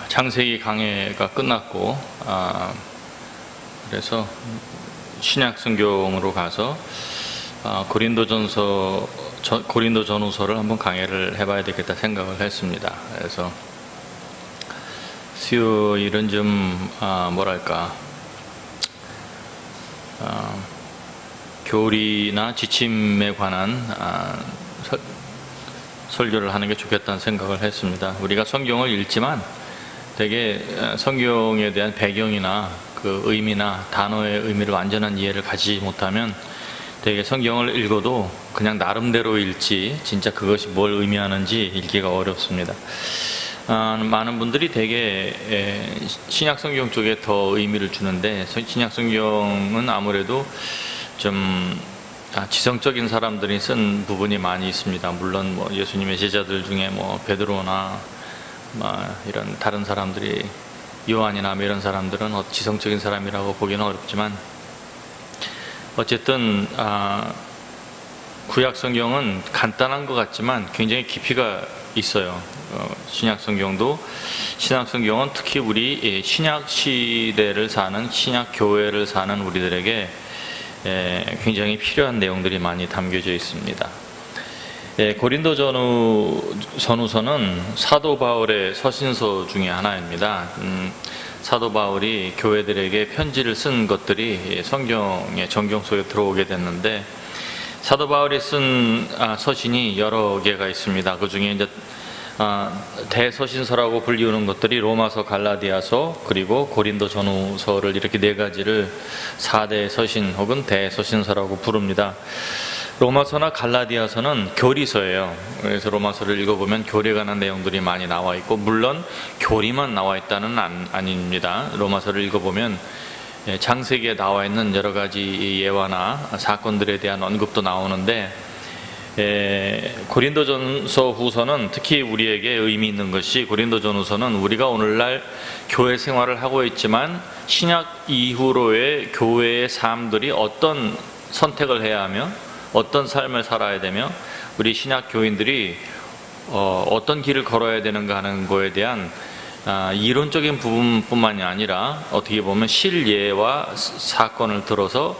창세기 강해가 끝났고 그래서 신약 성경으로 가서 고린도전후서를 한번 강해를 해봐야 되겠다 생각을 했습니다. 그래서 수요일은 좀 교리나 지침에 관한 설교를 하는 게 좋겠다는 생각을 했습니다. 우리가 성경을 읽지만 되게 성경에 대한 배경이나 그 의미나 단어의 의미를 완전한 이해를 가지지 못하면 되게 성경을 읽어도 그냥 나름대로 읽지 진짜 그것이 뭘 의미하는지 읽기가 어렵습니다. 많은 분들이 되게 신약 성경 쪽에 더 의미를 주는데 신약 성경은 아무래도 좀 지성적인 사람들이 쓴 부분이 많이 있습니다. 물론 예수님의 제자들 중에 베드로나 이런 다른 사람들이 요한이나 이런 사람들은 지성적인 사람이라고 보기는 어렵지만 어쨌든 구약 성경은 간단한 것 같지만 굉장히 깊이가 있어요. 신약 성경은 특히 우리 신약 시대를 사는 신약 교회를 사는 우리들에게 굉장히 필요한 내용들이 많이 담겨져 있습니다. 고린도전후서는 사도 바울의 서신서 중에 하나입니다. 사도 바울이 교회들에게 편지를 쓴 것들이 성경의 정경 속에 들어오게 됐는데 사도 바울이 쓴 서신이 여러 개가 있습니다. 그 중에 이제 대서신서라고 불리우는 것들이 로마서, 갈라디아서, 그리고 고린도전후서를 이렇게 네 가지를 4대 서신 혹은 대서신서라고 부릅니다. 로마서나 갈라디아서는 교리서예요. 그래서 로마서를 읽어보면 교리에 관한 내용들이 많이 나와 있고, 물론 교리만 나와 있다는 아닙니다. 로마서를 읽어보면 창세기에 나와 있는 여러 가지 예화나 사건들에 대한 언급도 나오는데 고린도전서 후서는 특히 우리에게 의미 있는 것이, 고린도전후서는 우리가 오늘날 교회 생활을 하고 있지만 신약 이후로의 교회의 삶들이 어떤 선택을 해야 하며 어떤 삶을 살아야 되며 우리 신약 교인들이 어떤 길을 걸어야 되는가 하는 거에 대한 이론적인 부분뿐만이 아니라 어떻게 보면 실예와 사건을 들어서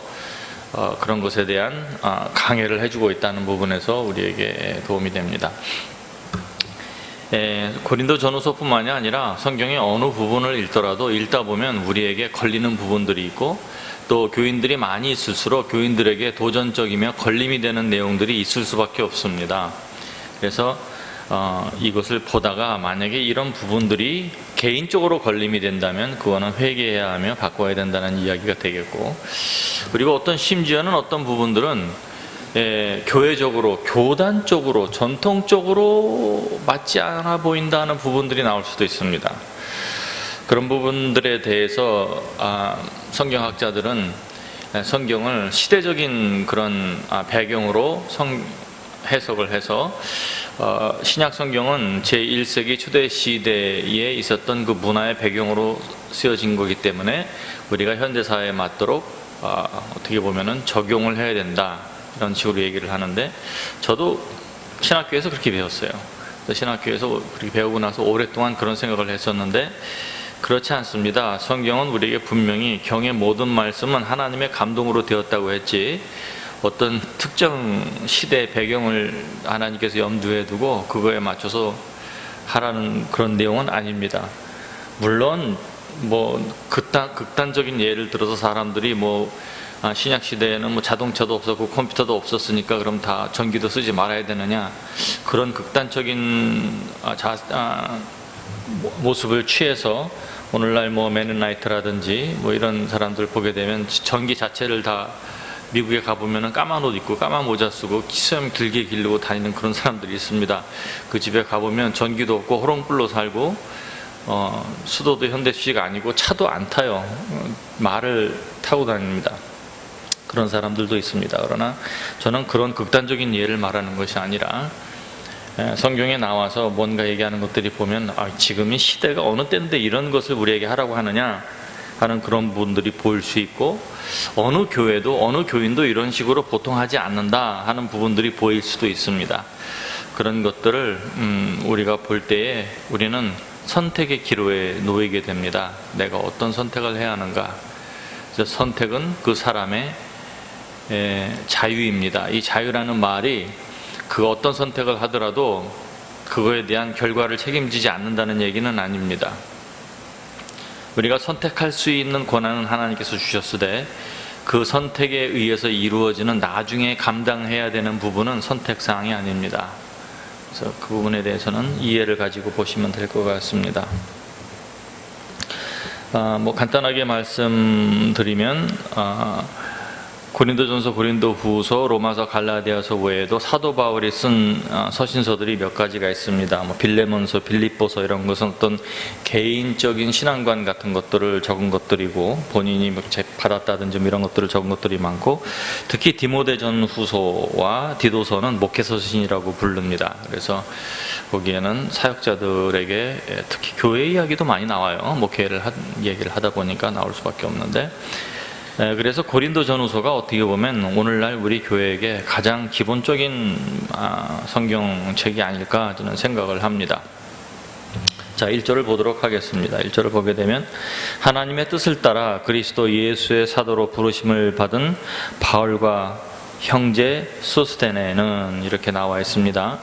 그런 것에 대한 강해를 해주고 있다는 부분에서 우리에게 도움이 됩니다. 고린도전후서뿐만이 아니라 성경의 어느 부분을 읽더라도 읽다 보면 우리에게 걸리는 부분들이 있고, 또 교인들이 많이 있을수록 교인들에게 도전적이며 걸림이 되는 내용들이 있을 수밖에 없습니다. 그래서 이것을 보다가 만약에 이런 부분들이 개인적으로 걸림이 된다면 그거는 회개해야 하며 바꿔야 된다는 이야기가 되겠고, 그리고 심지어는 어떤 부분들은 교회적으로, 교단적으로, 전통적으로 맞지 않아 보인다는 부분들이 나올 수도 있습니다. 그런 부분들에 대해서 성경학자들은 성경을 시대적인 그런 배경으로 해석을 해서 신약 성경은 제1세기 초대 시대에 있었던 그 문화의 배경으로 쓰여진 거기 때문에 우리가 현대 사회에 맞도록 어떻게 보면은 적용을 해야 된다, 이런 식으로 얘기를 하는데, 저도 신학교에서 그렇게 배웠어요. 신학교에서 그렇게 배우고 나서 오랫동안 그런 생각을 했었는데 그렇지 않습니다. 성경은 우리에게 분명히 경의 모든 말씀은 하나님의 감동으로 되었다고 했지, 어떤 특정 시대의 배경을 하나님께서 염두에 두고 그거에 맞춰서 하라는 그런 내용은 아닙니다. 물론 극단적인 예를 들어서 사람들이 신약 시대에는 자동차도 없었고 컴퓨터도 없었으니까 그럼 다 전기도 쓰지 말아야 되느냐, 그런 극단적인 모습을 취해서 오늘날 메는나이트라든지 이런 사람들 보게 되면 전기 자체를 다, 미국에 가보면 까만 옷 입고 까만 모자 쓰고 수염 길게 기르고 다니는 그런 사람들이 있습니다. 그 집에 가보면 전기도 없고 호롱불로 살고 수도도 현대식이 아니고 차도 안 타요. 말을 타고 다닙니다. 그런 사람들도 있습니다. 그러나 저는 그런 극단적인 예를 말하는 것이 아니라 성경에 나와서 뭔가 얘기하는 것들이 보면 지금이 시대가 어느 때인데 이런 것을 우리에게 하라고 하느냐 하는 그런 분들이 보일 수 있고, 어느 교회도 어느 교인도 이런 식으로 보통 하지 않는다 하는 부분들이 보일 수도 있습니다. 그런 것들을 우리가 볼 때에 우리는 선택의 기로에 놓이게 됩니다. 내가 어떤 선택을 해야 하는가. 그래서 선택은 그 사람의 자유입니다. 이 자유라는 말이 그 어떤 선택을 하더라도 그거에 대한 결과를 책임지지 않는다는 얘기는 아닙니다. 우리가 선택할 수 있는 권한은 하나님께서 주셨으되 그 선택에 의해서 이루어지는 나중에 감당해야 되는 부분은 선택사항이 아닙니다. 그래서 그 부분에 대해서는 이해를 가지고 보시면 될 것 같습니다. 간단하게 말씀드리면 고린도전서, 고린도후서, 로마서, 갈라디아서 외에도 사도 바울이 쓴 서신서들이 몇 가지가 있습니다. 빌레몬서, 빌립보서 이런 것은 어떤 개인적인 신앙관 같은 것들을 적은 것들이고 본인이 받았다든지 이런 것들을 적은 것들이 많고, 특히 디모데전후서와 디도서는 목회서신이라고 부릅니다. 그래서 거기에는 사역자들에게 특히 교회 이야기도 많이 나와요. 목회를 얘기를 하다 보니까 나올 수밖에 없는데, 그래서 고린도 전후서가 어떻게 보면 오늘날 우리 교회에게 가장 기본적인 성경책이 아닐까 저는 생각을 합니다. 자, 1절을 보도록 하겠습니다. 1절을 보게 되면 하나님의 뜻을 따라 그리스도 예수의 사도로 부르심을 받은 바울과 형제 소스테네는 이렇게 나와 있습니다.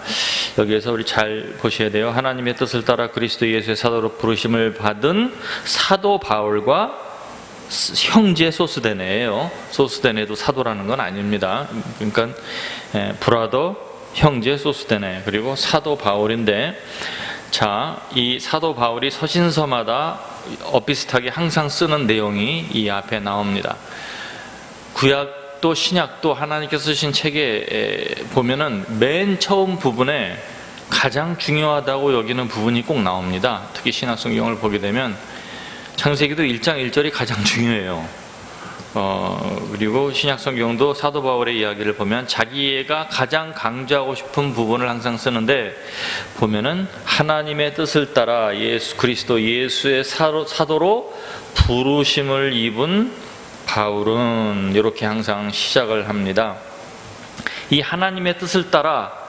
여기에서 우리 잘 보셔야 돼요. 하나님의 뜻을 따라 그리스도 예수의 사도로 부르심을 받은 사도 바울과 형제 소스데네예요. 소스데네도 사도라는 건 아닙니다. 그러니까 브라더, 형제 소스데네, 그리고 사도 바울인데, 자, 이 사도 바울이 서신서마다 비슷하게 항상 쓰는 내용이 이 앞에 나옵니다. 구약도 신약도 하나님께서 쓰신 책에 보면은 맨 처음 부분에 가장 중요하다고 여기는 부분이 꼭 나옵니다. 특히 신약 성경을 보게 되면 창세기도 1장 1절이 가장 중요해요. 그리고 신약 성경도 사도 바울의 이야기를 보면 자기가 가장 강조하고 싶은 부분을 항상 쓰는데, 보면은 하나님의 뜻을 따라 예수 그리스도 예수의 사도로 부르심을 입은 바울은 이렇게 항상 시작을 합니다. 이 하나님의 뜻을 따라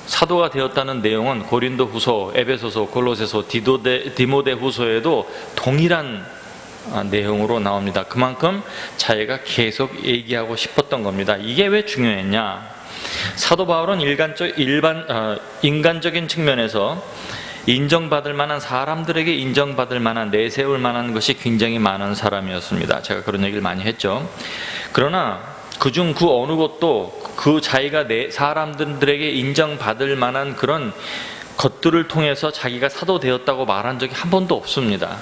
사도가 되었다는 내용은 고린도후서, 에베소서, 골로새서, 디모데후서에도 동일한 내용으로 나옵니다. 그만큼 자기가 계속 얘기하고 싶었던 겁니다. 이게 왜 중요했냐? 사도 바울은 인간적인 측면에서 인정받을 만한, 사람들에게 인정받을 만한, 내세울 만한 것이 굉장히 많은 사람이었습니다. 제가 그런 얘기를 많이 했죠. 그러나 그중 그 어느 것도 그 자기가 사람들에게 인정받을 만한 그런 것들을 통해서 자기가 사도 되었다고 말한 적이 한 번도 없습니다.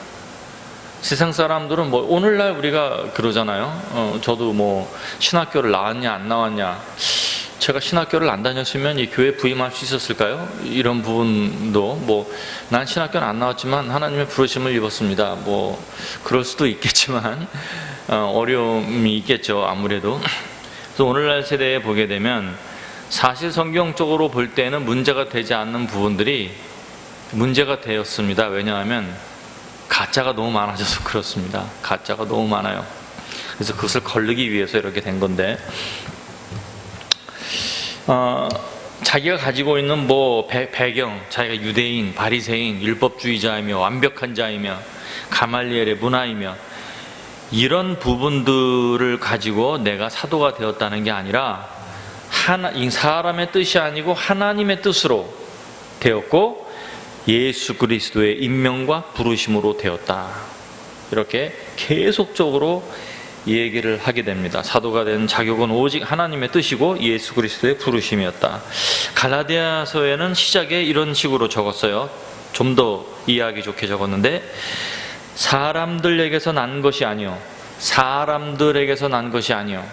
세상 사람들은 오늘날 우리가 그러잖아요. 저도 신학교를 나왔냐 안 나왔냐, 제가 신학교를 안 다녔으면 이 교회에 부임할 수 있었을까요? 이런 부분도 난 신학교는 안 나왔지만 하나님의 부르심을 입었습니다. 그럴 수도 있겠지만 어려움이 있겠죠, 아무래도. 그래서 오늘날 세대에 보게 되면 사실 성경적으로 볼 때는 문제가 되지 않는 부분들이 문제가 되었습니다. 왜냐하면 가짜가 너무 많아져서 그렇습니다. 가짜가 너무 많아요. 그래서 그것을 거르기 위해서 이렇게 된 건데, 자기가 가지고 있는 배경, 자기가 유대인, 바리새인, 율법주의자이며 완벽한 자이며 가말리엘의 문화이며 이런 부분들을 가지고 내가 사도가 되었다는 게 아니라 사람의 뜻이 아니고 하나님의 뜻으로 되었고 예수 그리스도의 임명과 부르심으로 되었다. 이렇게 계속적으로 얘기를 하게 됩니다. 사도가 된 자격은 오직 하나님의 뜻이고 예수 그리스도의 부르심이었다. 갈라디아서에는 시작에 이런 식으로 적었어요. 좀 더 이해하기 좋게 적었는데, 사람들에게서 난 것이 아니요, 사람들에게서 난 것이 아니요.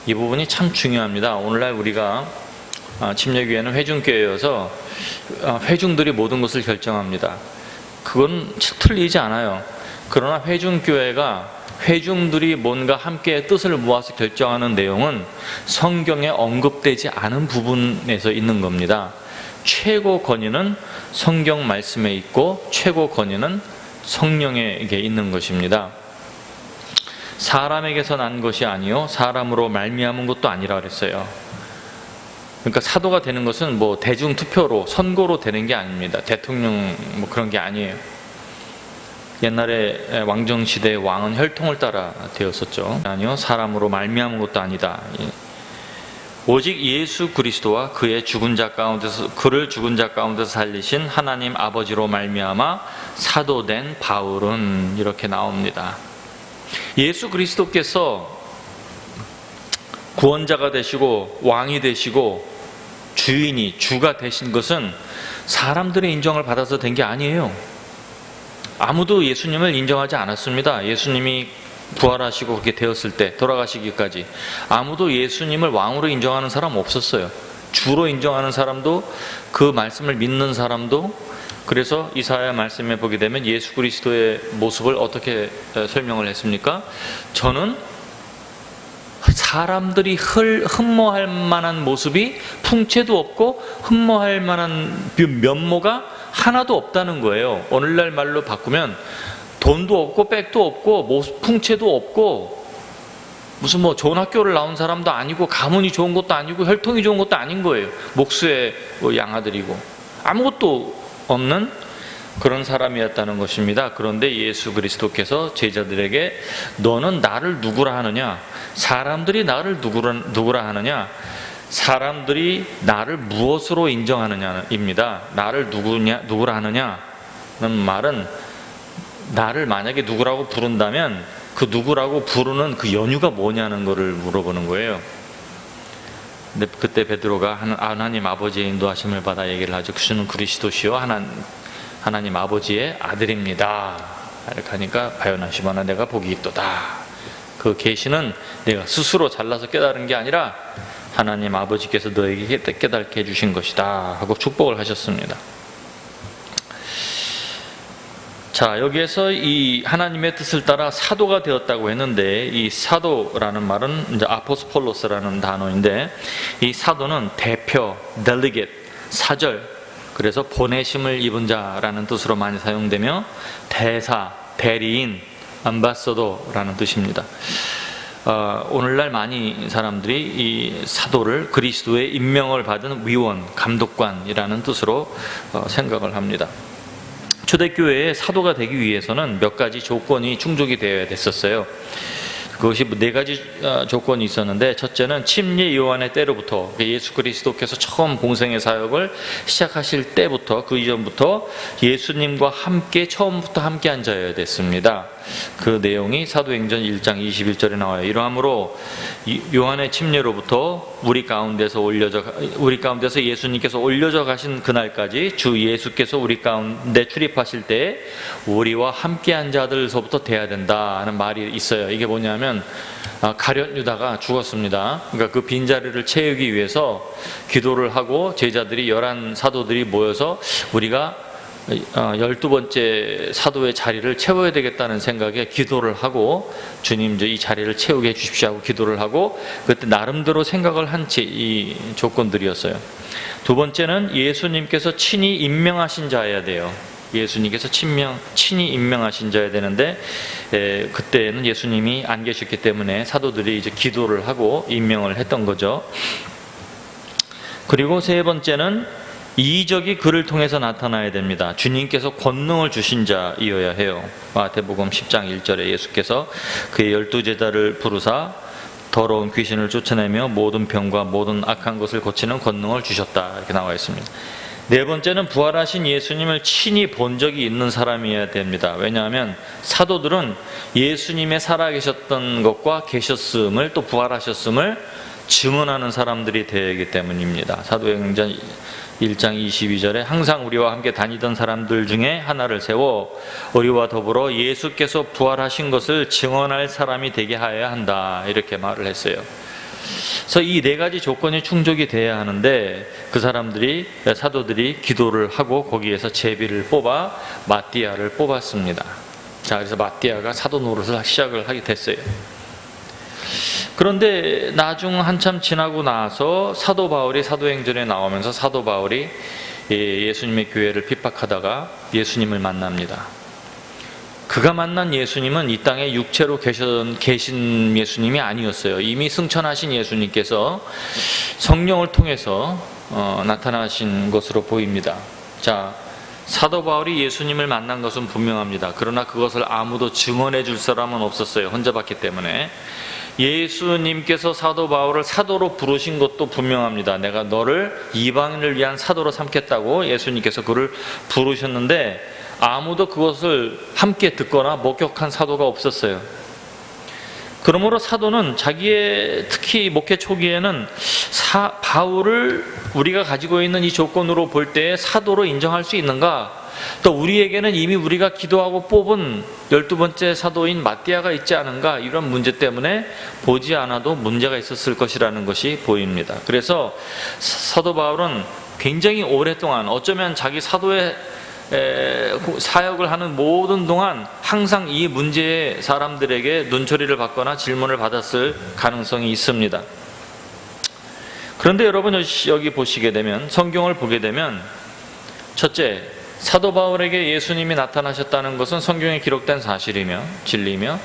이 부분이 참 중요합니다. 오늘날 우리가 침례교회는 회중교회여서 회중들이 모든 것을 결정합니다. 그건 틀리지 않아요. 그러나 회중교회가 회중들이 뭔가 함께 뜻을 모아서 결정하는 내용은 성경에 언급되지 않은 부분에서 있는 겁니다. 최고 권위는 성경 말씀에 있고 최고 권위는 성령에게 있는 것입니다. 사람에게서 난 것이 아니요 사람으로 말미암은 것도 아니라 그랬어요. 그러니까 사도가 되는 것은 뭐 대중 투표로 선거로 되는 게 아닙니다. 대통령 뭐 그런 게 아니에요. 옛날에 왕정 시대의 왕은 혈통을 따라 되었었죠. 아니요, 사람으로 말미암은 것도 아니다. 오직 예수 그리스도와 그의 죽은 자 가운데서 그를 죽은 자 가운데서 살리신 하나님 아버지로 말미암아 사도된 바울은 이렇게 나옵니다. 예수 그리스도께서 구원자가 되시고 왕이 되시고 주인이 주가 되신 것은 사람들의 인정을 받아서 된 게 아니에요. 아무도 예수님을 인정하지 않았습니다. 예수님이 부활하시고 그렇게 되었을 때 돌아가시기까지 아무도 예수님을 왕으로 인정하는 사람 없었어요. 주로 인정하는 사람도 그 말씀을 믿는 사람도. 그래서 이사야 말씀에 보게 되면 예수 그리스도의 모습을 어떻게 설명을 했습니까? 저는 사람들이 흠모할 만한 모습이 풍채도 없고 흠모할 만한 면모가 하나도 없다는 거예요. 오늘날 말로 바꾸면 돈도 없고 백도 없고 풍채도 없고 무슨 뭐 좋은 학교를 나온 사람도 아니고 가문이 좋은 것도 아니고 혈통이 좋은 것도 아닌 거예요. 목수의 양아들이고 아무것도 없는 그런 사람이었다는 것입니다. 그런데 예수 그리스도께서 제자들에게 너는 나를 누구라 하느냐? 사람들이 나를 누구라 하느냐? 사람들이 나를 무엇으로 인정하느냐입니다. 나를 누구라 하느냐는 말은 나를 만약에 누구라고 부른다면 그 누구라고 부르는 그 연유가 뭐냐는 것을 물어보는 거예요. 근데 그때 베드로가 하나님 아버지의 인도하심을 받아 얘기를 하죠. 그는 그리스도시요 하나님 아버지의 아들입니다. 이렇게 하니까 바요나시마나 내가 복이 있도다. 그 계시는 내가 스스로 잘나서 깨달은 게 아니라 하나님 아버지께서 너에게 깨닫게 해주신 것이다 하고 축복을 하셨습니다. 자, 여기에서 이 하나님의 뜻을 따라 사도가 되었다고 했는데 이 사도라는 말은 이제 아포스폴로스라는 단어인데 이 사도는 대표, 델리게트, 사절, 그래서 보내심을 입은 자라는 뜻으로 많이 사용되며 대사, 대리인, 암바서더라는 뜻입니다. 오늘날 많이 사람들이 이 사도를 그리스도의 임명을 받은 위원, 감독관이라는 뜻으로 생각을 합니다. 초대교회에 사도가 되기 위해서는 몇 가지 조건이 충족이 되어야 됐었어요. 그것이 4가지 조건이 있었는데 첫째는 침례 요한의 때로부터 예수 그리스도께서 처음 공생의 사역을 시작하실 때부터 그 이전부터 예수님과 함께 처음부터 함께한 자여야 됐습니다. 그 내용이 사도행전 1장 21절에 나와요. 이러함으로 요한의 침례로부터 우리 가운데서 예수님께서 올려져 가신 그날까지 주 예수께서 우리 가운데 출입하실 때에 우리와 함께한 자들서부터 돼야 된다 하는 말이 있어요. 이게 뭐냐면 가룟 유다가 죽었습니다. 그러니까 그 빈자리를 채우기 위해서 기도를 하고 제자들이 11 사도들이 모여서 우리가 12번째 사도의 자리를 채워야 되겠다는 생각에 기도를 하고 주님 이 자리를 채우게 해주십시오 하고 기도를 하고 그때 나름대로 생각을 한 이 조건들이었어요. 두 번째는 예수님께서 친히 임명하신 자여야 돼요. 예수님께서 친히 임명하신 자여야 되는데 그때는 예수님이 안 계셨기 때문에 사도들이 이제 기도를 하고 임명을 했던 거죠. 그리고 세 번째는 이적이 그를 통해서 나타나야 됩니다. 주님께서 권능을 주신 자이어야 해요. 마태복음 10장 1절에 예수께서 그의 12제자를 부르사 더러운 귀신을 쫓아내며 모든 병과 모든 악한 것을 고치는 권능을 주셨다 이렇게 나와 있습니다. 네 번째는 부활하신 예수님을 친히 본 적이 있는 사람이어야 됩니다. 왜냐하면 사도들은 예수님의 살아계셨던 것과 계셨음을 또 부활하셨음을 증언하는 사람들이 되어야 하기 때문입니다. 사도행전 1장 22절에 항상 우리와 함께 다니던 사람들 중에 하나를 세워 우리와 더불어 예수께서 부활하신 것을 증언할 사람이 되게 하여야 한다 이렇게 말을 했어요. 그래서 이 4가지 조건이 충족이 돼야 하는데 그 사도들이 기도를 하고 거기에서 제비를 뽑아 마띠아를 뽑았습니다. 자, 그래서 마띠아가 사도 노릇을 시작을 하게 됐어요. 그런데 나중 한참 지나고 나서 사도 바울이 사도행전에 나오면서 사도 바울이 예수님의 교회를 핍박하다가 예수님을 만납니다. 그가 만난 예수님은 이 땅에 육체로 계신 예수님이 아니었어요. 이미 승천하신 예수님께서 성령을 통해서 나타나신 것으로 보입니다. 자, 사도 바울이 예수님을 만난 것은 분명합니다. 그러나 그것을 아무도 증언해 줄 사람은 없었어요. 혼자 봤기 때문에. 예수님께서 사도 바울을 사도로 부르신 것도 분명합니다. 내가 너를 이방인을 위한 사도로 삼겠다고 예수님께서 그를 부르셨는데 아무도 그것을 함께 듣거나 목격한 사도가 없었어요. 그러므로 사도는 자기의 특히 목회 초기에는 바울을 우리가 가지고 있는 이 조건으로 볼 때 사도로 인정할 수 있는가? 또 우리에게는 이미 우리가 기도하고 뽑은 12번째 사도인 마띠아가 있지 않은가? 이런 문제 때문에 보지 않아도 문제가 있었을 것이라는 것이 보입니다. 그래서 사도 바울은 굉장히 오랫동안 어쩌면 자기 사도의 사역을 하는 모든 동안 항상 이 문제에 사람들에게 눈초리를 받거나 질문을 받았을 가능성이 있습니다. 그런데 여러분 여기 보시게 되면, 성경을 보게 되면, 첫째, 사도 바울에게 예수님이 나타나셨다는 것은 성경에 기록된 사실이며 진리며,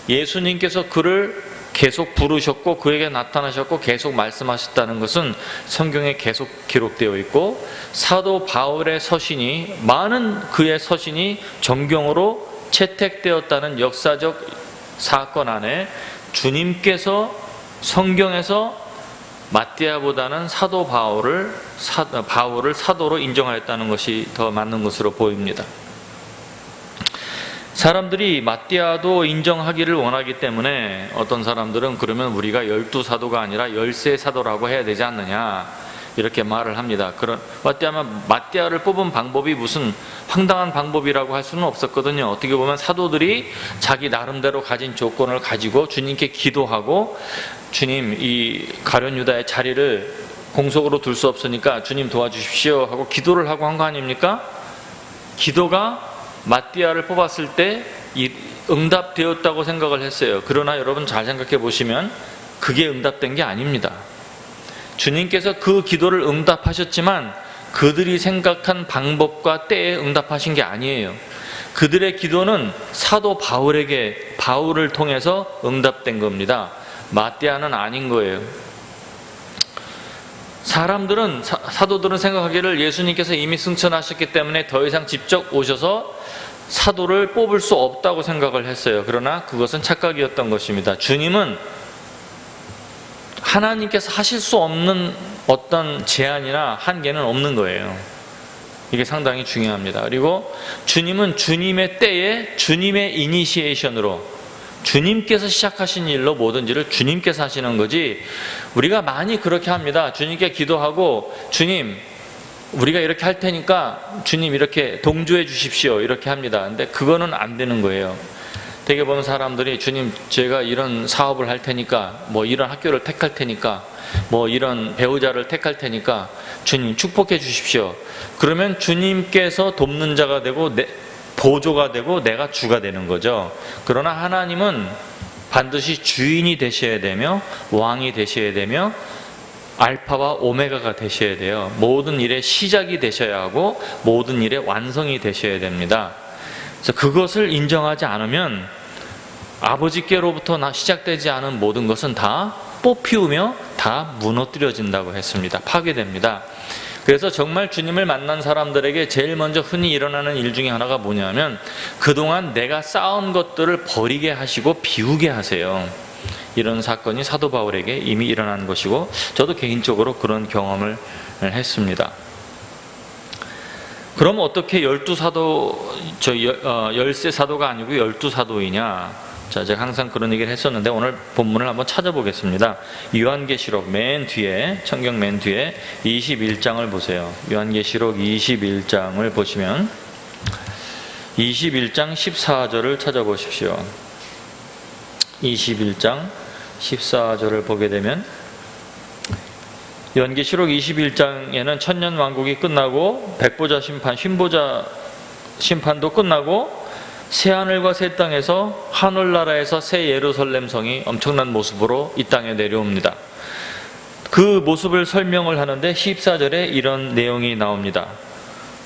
예수님께서 그를 계속 부르셨고 그에게 나타나셨고 계속 말씀하셨다는 것은 성경에 계속 기록되어 있고, 사도 바울의 서신이, 많은 그의 서신이 정경으로 채택되었다는 역사적 사건 안에 주님께서 성경에서 마띠아보다는 사도 바울을 사도로 인정하였다는 것이 더 맞는 것으로 보입니다. 사람들이 마띠아도 인정하기를 원하기 때문에 어떤 사람들은 그러면 우리가 12사도가 아니라 13사도라고 해야 되지 않느냐, 이렇게 말을 합니다. 마띠아를 뽑은 방법이 무슨 황당한 방법이라고 할 수는 없었거든요. 어떻게 보면 사도들이 자기 나름대로 가진 조건을 가지고 주님께 기도하고, 주님, 이 가룟 유다의 자리를 공석으로 둘 수 없으니까 주님 도와주십시오 하고 기도를 하고 한 거 아닙니까? 기도가 마띠아를 뽑았을 때 응답되었다고 생각을 했어요. 그러나 여러분 잘 생각해 보시면 그게 응답된 게 아닙니다. 주님께서 그 기도를 응답하셨지만 그들이 생각한 방법과 때에 응답하신 게 아니에요. 그들의 기도는 사도 바울을 통해서 응답된 겁니다. 마띠아는 아닌 거예요. 사도들은 생각하기를 예수님께서 이미 승천하셨기 때문에 더 이상 직접 오셔서 사도를 뽑을 수 없다고 생각을 했어요. 그러나 그것은 착각이었던 것입니다. 주님은 하나님께서 하실 수 없는 어떤 제한이나 한계는 없는 거예요. 이게 상당히 중요합니다. 그리고 주님은 주님의 때에 주님의 이니시에이션으로, 주님께서 시작하신 일로 모든 일을 주님께서 하시는 거지, 우리가 많이 그렇게 합니다. 주님께 기도하고, 주님, 우리가 이렇게 할 테니까 주님 이렇게 동조해 주십시오, 이렇게 합니다. 근데 그거는 안 되는 거예요. 되게 보면 사람들이, 주님, 제가 이런 사업을 할 테니까, 뭐 이런 학교를 택할 테니까, 뭐 이런 배우자를 택할 테니까 주님 축복해 주십시오. 그러면 주님께서 돕는 자가 되고 보조가 되고 내가 주가 되는 거죠. 그러나 하나님은 반드시 주인이 되셔야 되며 왕이 되셔야 되며 알파와 오메가가 되셔야 돼요. 모든 일의 시작이 되셔야 하고 모든 일의 완성이 되셔야 됩니다. 그래서 그것을 인정하지 않으면 아버지께로부터 시작되지 않은 모든 것은 다 뽑히우며 다 무너뜨려진다고 했습니다. 파괴됩니다. 그래서 정말 주님을 만난 사람들에게 제일 먼저 흔히 일어나는 일 중에 하나가 뭐냐면, 그동안 내가 쌓은 것들을 버리게 하시고 비우게 하세요. 이런 사건이 사도 바울에게 이미 일어난 것이고, 저도 개인적으로 그런 경험을 했습니다. 그럼 어떻게 13사도가 아니고 12사도이냐? 자, 제가 항상 그런 얘기를 했었는데 오늘 본문을 한번 찾아보겠습니다. 요한계시록 맨 뒤에, 성경 맨 뒤에 21장을 보세요. 요한계시록 21장을 보시면 21장 14절을 찾아보십시오. 21장 14절을 보게 되면, 요한계시록 21장에는 천년왕국이 끝나고 백보자 심판, 쉰보자 심판도 끝나고 새하늘과 새 땅에서, 하늘나라에서 새 예루살렘 성이 엄청난 모습으로 이 땅에 내려옵니다. 그 모습을 설명을 하는데 14절에 이런 내용이 나옵니다.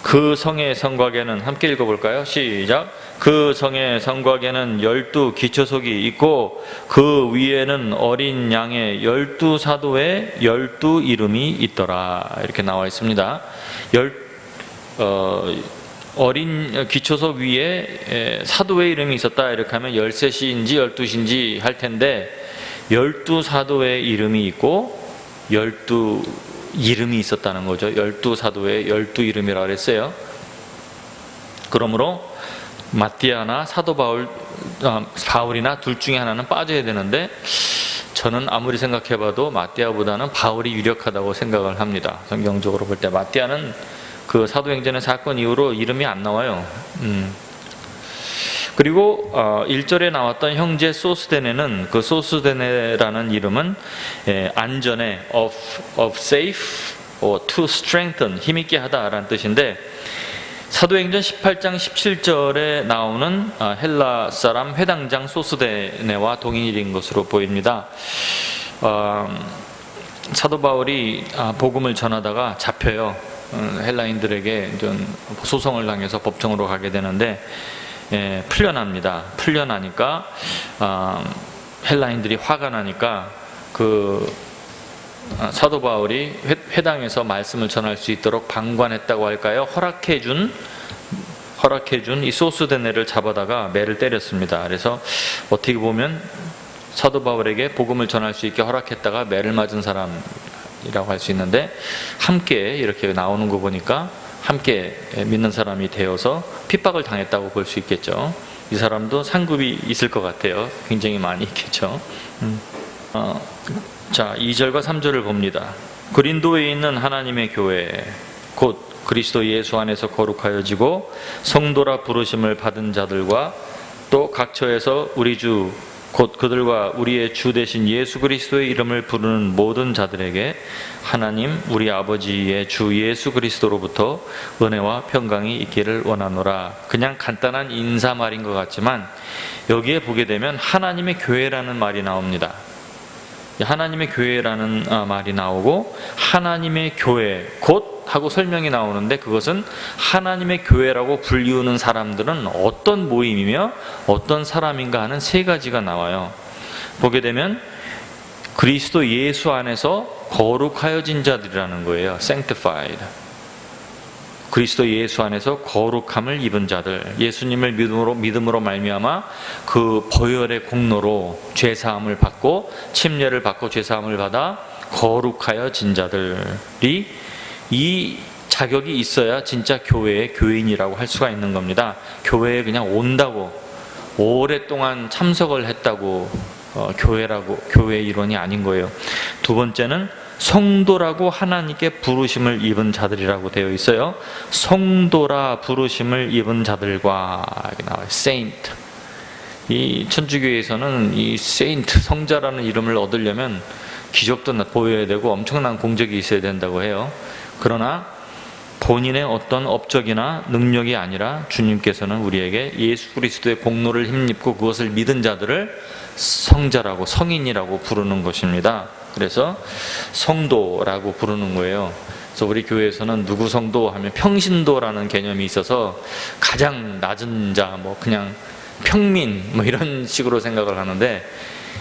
그 성의 성곽에는, 함께 읽어볼까요? 시작. 그 성의 성곽에는 12 기초석이 있고 그 위에는 어린 양의 12사도의 12 이름이 있더라. 이렇게 나와 있습니다. 어린 기초석 위에 사도의 이름이 있었다. 이렇게 하면 13시인지 12시인지 할 텐데 12사도의 이름이 있고 12 이름이 있었다는 거죠. 12사도의 12 이름이라고 그랬어요. 그러므로 마띠아나 사도 바울이나 둘 중에 하나는 빠져야 되는데 저는 아무리 생각해봐도 마띠아보다는 바울이 유력하다고 생각을 합니다. 성경적으로 볼 때 마띠아는 그 사도행전의 사건 이후로 이름이 안 나와요. 그리고 1절에 나왔던 형제 소스데네는, 그 소스데네라는 이름은 안전에 of safe or to strengthen, 힘있게 하다라는 뜻인데, 사도행전 18장 17절에 나오는 헬라 사람 회당장 소스데네와 동일인 것으로 보입니다. 사도 바울이 복음을 전하다가 잡혀요. 헬라인들에게 소송을 당해서 법정으로 가게 되는데 풀려납니다. 풀려나니까 헬라인들이 화가 나니까 그 사도 바울이 회당에서 말씀을 전할 수 있도록 방관했다고 할까요? 허락해준 이 소스데네를 잡아다가 매를 때렸습니다. 그래서 어떻게 보면 사도 바울에게 복음을 전할 수 있게 허락했다가 매를 맞은 사람이라고 할 수 있는데, 함께 이렇게 나오는 거 보니까 함께 믿는 사람이 되어서 핍박을 당했다고 볼 수 있겠죠. 이 사람도 상급이 있을 것 같아요. 굉장히 많이 있겠죠. 자, 2절과 3절을 봅니다. 고린도에 있는 하나님의 교회 곧 그리스도 예수 안에서 거룩하여지고 성도라 부르심을 받은 자들과 또 각처에서 우리 주 곧 그들과 우리의 주 되신 예수 그리스도의 이름을 부르는 모든 자들에게 하나님 우리 아버지의 주 예수 그리스도로부터 은혜와 평강이 있기를 원하노라. 그냥 간단한 인사말인 것 같지만 여기에 보게 되면 하나님의 교회라는 말이 나옵니다. 하나님의 교회라는 말이 나오고 하나님의 교회 곧 하고 설명이 나오는데, 그것은 하나님의 교회라고 불리우는 사람들은 어떤 모임이며 어떤 사람인가 하는 세 가지가 나와요. 보게 되면 그리스도 예수 안에서 거룩하여진 자들이라는 거예요. sanctified. 그리스도 예수 안에서 거룩함을 입은 자들, 예수님을 믿음으로 말미암아 그 보혈의 공로로 죄사함을 받고 침례를 받고 죄사함을 받아 거룩하여진 자들이, 이 자격이 있어야 진짜 교회의 교인이라고 할 수가 있는 겁니다. 교회에 그냥 온다고 오랫동안 참석을 했다고 교회의 일원이 아닌 거예요. 두 번째는 성도라고 하나님께 부르심을 입은 자들이라고 되어 있어요. 성도라 부르심을 입은 자들과 이렇게 나와요. saint. 이 천주교에서는 이 saint, 성자라는 이름을 얻으려면 기적도 보여야 되고 엄청난 공적이 있어야 된다고 해요. 그러나 본인의 어떤 업적이나 능력이 아니라 주님께서는 우리에게 예수 그리스도의 공로를 힘입고 그것을 믿은 자들을 성자라고, 성인이라고 부르는 것입니다. 그래서 성도라고 부르는 거예요. 그래서 우리 교회에서는 누구 성도 하면 평신도라는 개념이 있어서 가장 낮은 자, 그냥 평민 이런 식으로 생각을 하는데,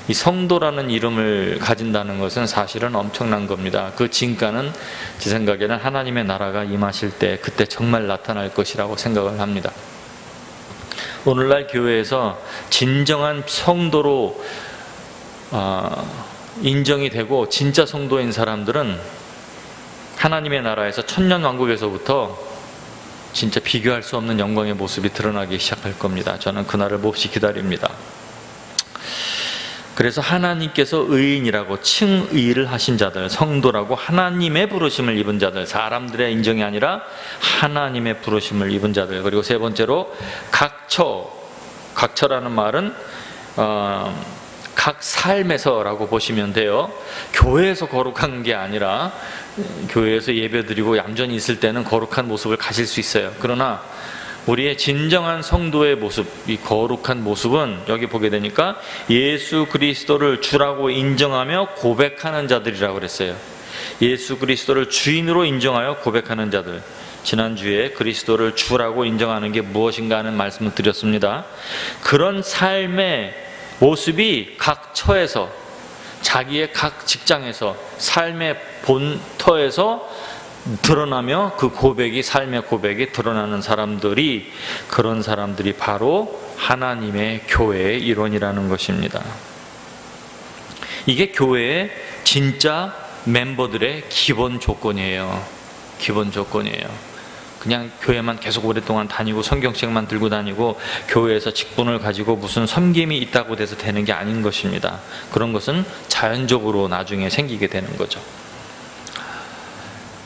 이 성도라는 이름을 가진다는 것은 사실은 엄청난 겁니다. 그 진가는 제 생각에는 하나님의 나라가 임하실 때 그때 정말 나타날 것이라고 생각을 합니다. 오늘날 교회에서 진정한 성도로 인정이 되고 진짜 성도인 사람들은 하나님의 나라에서 천년왕국에서부터 진짜 비교할 수 없는 영광의 모습이 드러나기 시작할 겁니다. 저는 그날을 몹시 기다립니다. 그래서 하나님께서 의인이라고 칭의를 하신 자들, 성도라고 하나님의 부르심을 입은 자들, 사람들의 인정이 아니라 하나님의 부르심을 입은 자들. 그리고 세 번째로 각처라는 말은 각 삶에서라고 보시면 돼요. 교회에서 거룩한 게 아니라 교회에서 예배드리고 얌전히 있을 때는 거룩한 모습을 가질 수 있어요. 그러나 우리의 진정한 성도의 모습, 이 거룩한 모습은 여기 보게 되니까 예수 그리스도를 주라고 인정하며 고백하는 자들이라고 그랬어요. 예수 그리스도를 주인으로 인정하여 고백하는 자들. 지난주에 그리스도를 주라고 인정하는 게 무엇인가 하는 말씀을 드렸습니다. 그런 삶의 모습이 각 처에서, 자기의 각 직장에서, 삶의 본터에서 드러나며 그 고백이, 삶의 고백이 드러나는 사람들이, 그런 사람들이 바로 하나님의 교회의 일원이라는 것입니다. 이게 교회의 진짜 멤버들의 기본 조건이에요. 기본 조건이에요. 그냥 교회만 계속 오랫동안 다니고 성경책만 들고 다니고 교회에서 직분을 가지고 무슨 섬김이 있다고 돼서 되는 게 아닌 것입니다. 그런 것은 자연적으로 나중에 생기게 되는 거죠.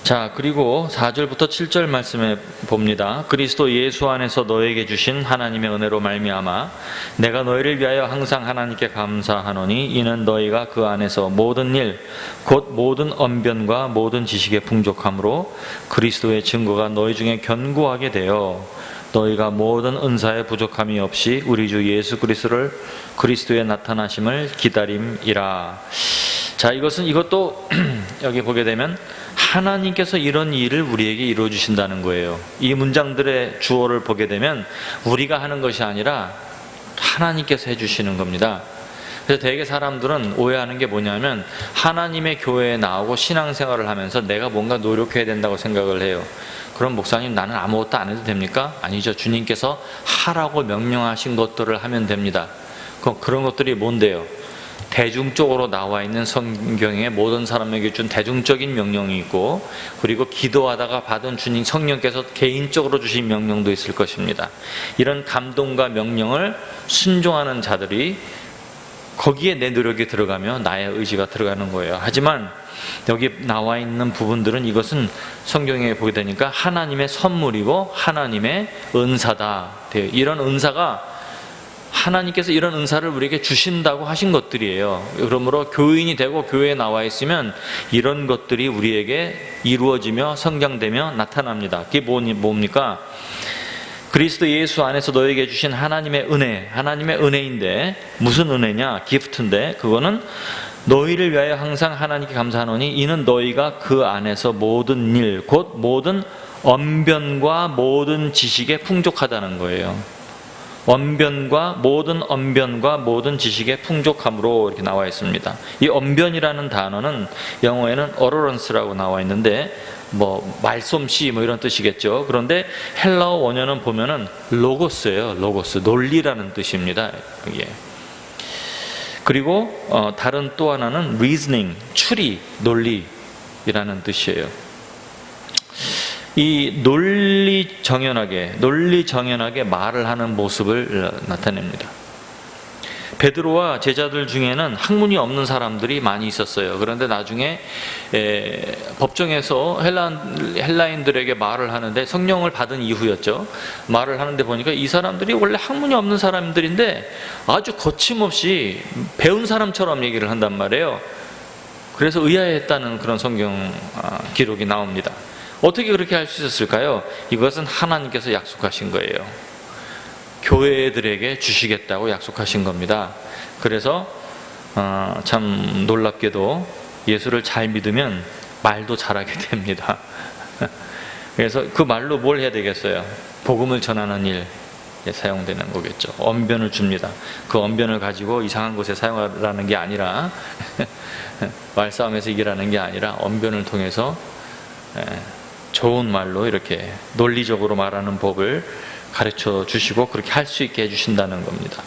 자, 그리고 4절부터 7절 말씀에 봅니다. 그리스도 예수 안에서 너에게 주신 하나님의 은혜로 말미암아 내가 너희를 위하여 항상 하나님께 감사하노니 이는 너희가 그 안에서 모든 일 곧 모든 언변과 모든 지식의 풍족함으로 그리스도의 증거가 너희 중에 견고하게 되어 너희가 모든 은사에 부족함이 없이 우리 주 예수 그리스도의 나타나심을 기다림이라. 자, 이것도 여기 보게 되면 하나님께서 이런 일을 우리에게 이루어 주신다는 거예요. 이 문장들의 주어를 보게 되면 우리가 하는 것이 아니라 하나님께서 해주시는 겁니다. 그래서 대개 사람들은 오해하는 게 뭐냐면 하나님의 교회에 나오고 신앙생활을 하면서 내가 뭔가 노력해야 된다고 생각을 해요. 그럼 목사님, 나는 아무것도 안 해도 됩니까? 아니죠. 주님께서 하라고 명령하신 것들을 하면 됩니다. 그런 것들이 뭔데요? 대중적으로 나와 있는 성경에 모든 사람에게 준 대중적인 명령이 있고, 그리고 기도하다가 받은 주님 성령께서 개인적으로 주신 명령도 있을 것입니다. 이런 감동과 명령을 순종하는 자들이 거기에 내 노력이 들어가며 나의 의지가 들어가는 거예요. 하지만 여기 나와 있는 부분들은 이것은 성경에 보게 되니까 하나님의 선물이고 하나님의 은사다. 이런 은사가 하나님께서 이런 은사를 우리에게 주신다고 하신 것들이에요. 그러므로 교인이 되고 교회에 나와 있으면 이런 것들이 우리에게 이루어지며 성장되며 나타납니다. 그게 뭡니까? 그리스도 예수 안에서 너에게 주신 하나님의 은혜, 하나님의 은혜인데 무슨 은혜냐? 기프트인데 그거는 너희를 위하여 항상 하나님께 감사하노니 이는 너희가 그 안에서 모든 일, 곧 모든 언변과 모든 지식에 풍족하다는 거예요. 언변과 모든 지식의 풍족함으로 이렇게 나와 있습니다. 이 언변이라는 단어는 영어에는 utterance라고 나와 있는데 말솜씨 이런 뜻이겠죠. 그런데 헬라어 원어는 보면은 로고스예요. 로고스, 논리라는 뜻입니다. 이게. 그리고 다른 또 하나는 reasoning, 추리, 논리라는 뜻이에요. 이 논리 정연하게 말을 하는 모습을 나타냅니다. 베드로와 제자들 중에는 학문이 없는 사람들이 많이 있었어요. 그런데 나중에 법정에서 헬라인들에게 말을 하는데, 성령을 받은 이후였죠. 말을 하는데 보니까 이 사람들이 원래 학문이 없는 사람들인데 아주 거침없이 배운 사람처럼 얘기를 한단 말이에요. 그래서 의아해했다는 그런 성경 기록이 나옵니다. 어떻게 그렇게 할 수 있었을까요? 이것은 하나님께서 약속하신 거예요. 교회들에게 주시겠다고 약속하신 겁니다. 그래서 참 놀랍게도 예수를 잘 믿으면 말도 잘하게 됩니다. 그래서 그 말로 뭘 해야 되겠어요? 복음을 전하는 일에 사용되는 거겠죠. 언변을 줍니다. 그 언변을 가지고 이상한 곳에 사용하라는 게 아니라 말싸움에서 이기라는 게 아니라 언변을 통해서 좋은 말로 이렇게 논리적으로 말하는 법을 가르쳐 주시고 그렇게 할 수 있게 해주신다는 겁니다.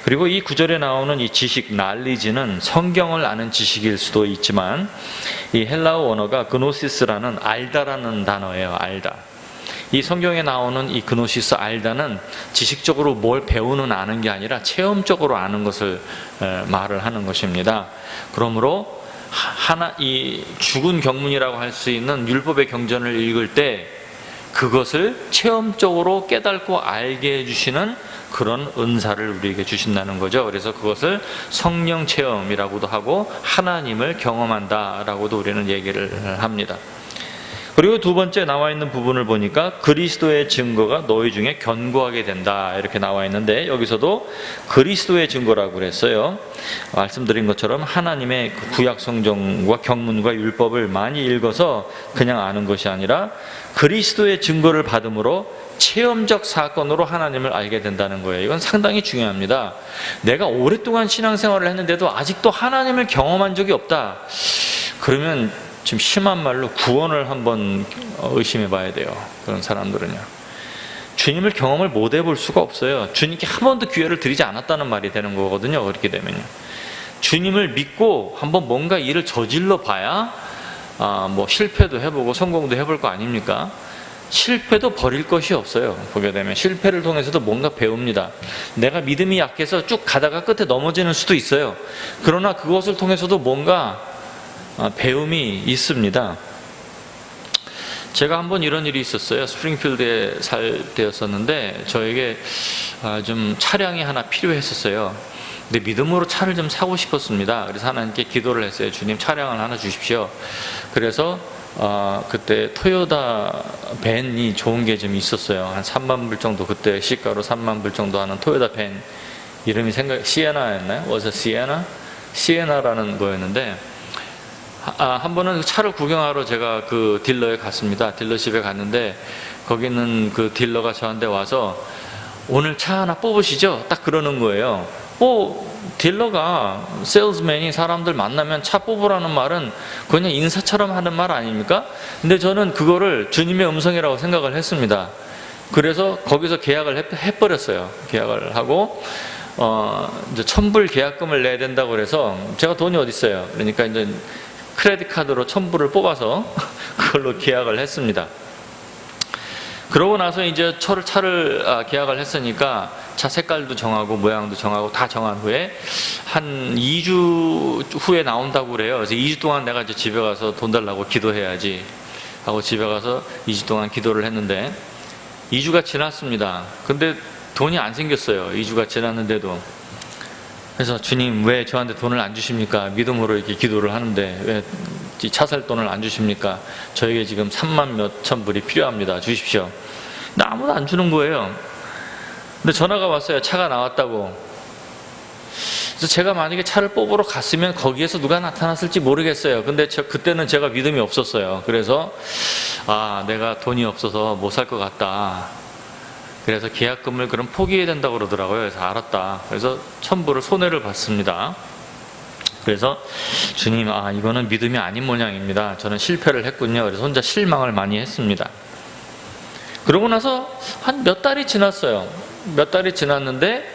그리고 이 구절에 나오는 이 지식, knowledge는 성경을 아는 지식일 수도 있지만 이 헬라어 원어가 그노시스라는 알다라는 단어예요. 알다. 이 성경에 나오는 이 그노시스, 알다는 지식적으로 뭘 배우는 아는 게 아니라 체험적으로 아는 것을 말을 하는 것입니다. 그러므로 이 죽은 경문이라고 할 수 있는 율법의 경전을 읽을 때 그것을 체험적으로 깨닫고 알게 해주시는 그런 은사를 우리에게 주신다는 거죠. 그래서 그것을 성령 체험이라고도 하고 하나님을 경험한다라고도 우리는 얘기를 합니다. 그리고 두 번째 나와 있는 부분을 보니까 그리스도의 증거가 너희 중에 견고하게 된다 이렇게 나와 있는데, 여기서도 그리스도의 증거라고 그랬어요. 말씀드린 것처럼 하나님의 구약 성경과 경문과 율법을 많이 읽어서 그냥 아는 것이 아니라 그리스도의 증거를 받음으로 체험적 사건으로 하나님을 알게 된다는 거예요. 이건 상당히 중요합니다. 내가 오랫동안 신앙생활을 했는데도 아직도 하나님을 경험한 적이 없다, 그러면 지금 심한 말로 구원을 한번 의심해 봐야 돼요. 그런 사람들은요, 주님을 경험을 못 해볼 수가 없어요. 주님께 한 번도 기회를 드리지 않았다는 말이 되는 거거든요. 그렇게 되면요, 주님을 믿고 한번 뭔가 일을 저질러 봐야 뭐 실패도 해보고 성공도 해볼 거 아닙니까? 실패도 버릴 것이 없어요. 보게 되면 실패를 통해서도 뭔가 배웁니다. 내가 믿음이 약해서 쭉 가다가 끝에 넘어지는 수도 있어요. 그러나 그것을 통해서도 뭔가 배움이 있습니다. 제가 한번 이런 일이 있었어요. 스프링필드에 살 때였었는데 저에게 좀 차량이 하나 필요했었어요. 근데 믿음으로 차를 좀 사고 싶었습니다. 그래서 하나님께 기도를 했어요. 주님, 차량을 하나 주십시오. 그래서 그때 토요타 밴이 좋은 게 좀 있었어요. 한 3만 불 정도, 그때 시가로 3만 불 정도 하는 토요타 밴, 이름이 시에나였나요? Was it 시에나? 시에나라는 거였는데, 한 번은 차를 구경하러 제가 그 딜러에 갔습니다. 딜러십에 갔는데 거기는 그 딜러가 저한테 와서 오늘 차 하나 뽑으시죠? 딱 그러는 거예요. 딜러가, 세일즈맨이 사람들 만나면 차 뽑으라는 말은 그냥 인사처럼 하는 말 아닙니까? 근데 저는 그거를 주님의 음성이라고 생각을 했습니다. 그래서 거기서 계약을 해버렸어요. 계약을 하고 이제 1,000불 계약금을 내야 된다고 그래서 제가 돈이 어디 있어요. 그러니까 이제 크레딧 카드로 1,000불을 뽑아서 그걸로 계약을 했습니다. 그러고 나서 이제 차를 계약을 했으니까 차 색깔도 정하고 모양도 정하고 다 정한 후에 한 2주 후에 나온다고 그래요. 그래서 2주 동안 내가 이제 집에 가서 돈 달라고 기도해야지 하고 집에 가서 2주 동안 기도를 했는데 2주가 지났습니다. 근데 돈이 안 생겼어요. 2주가 지났는데도. 그래서 주님, 왜 저한테 돈을 안 주십니까? 믿음으로 이렇게 기도를 하는데 왜 차 살 돈을 안 주십니까? 저에게 지금 3만 몇천 불이 필요합니다. 주십시오. 근데 아무도 안 주는 거예요. 근데 전화가 왔어요. 차가 나왔다고. 그래서 제가 만약에 차를 뽑으러 갔으면 거기에서 누가 나타났을지 모르겠어요. 근데 그때는 제가 믿음이 없었어요. 그래서 내가 돈이 없어서 못 살 것 같다. 그래서 계약금을 그럼 포기해야 된다고 그러더라고요. 그래서 알았다. 그래서 1,000불을 손해를 봤습니다. 그래서 주님, 이거는 믿음이 아닌 모양입니다. 저는 실패를 했군요. 그래서 혼자 실망을 많이 했습니다. 그러고 나서 한 몇 달이 지났어요. 몇 달이 지났는데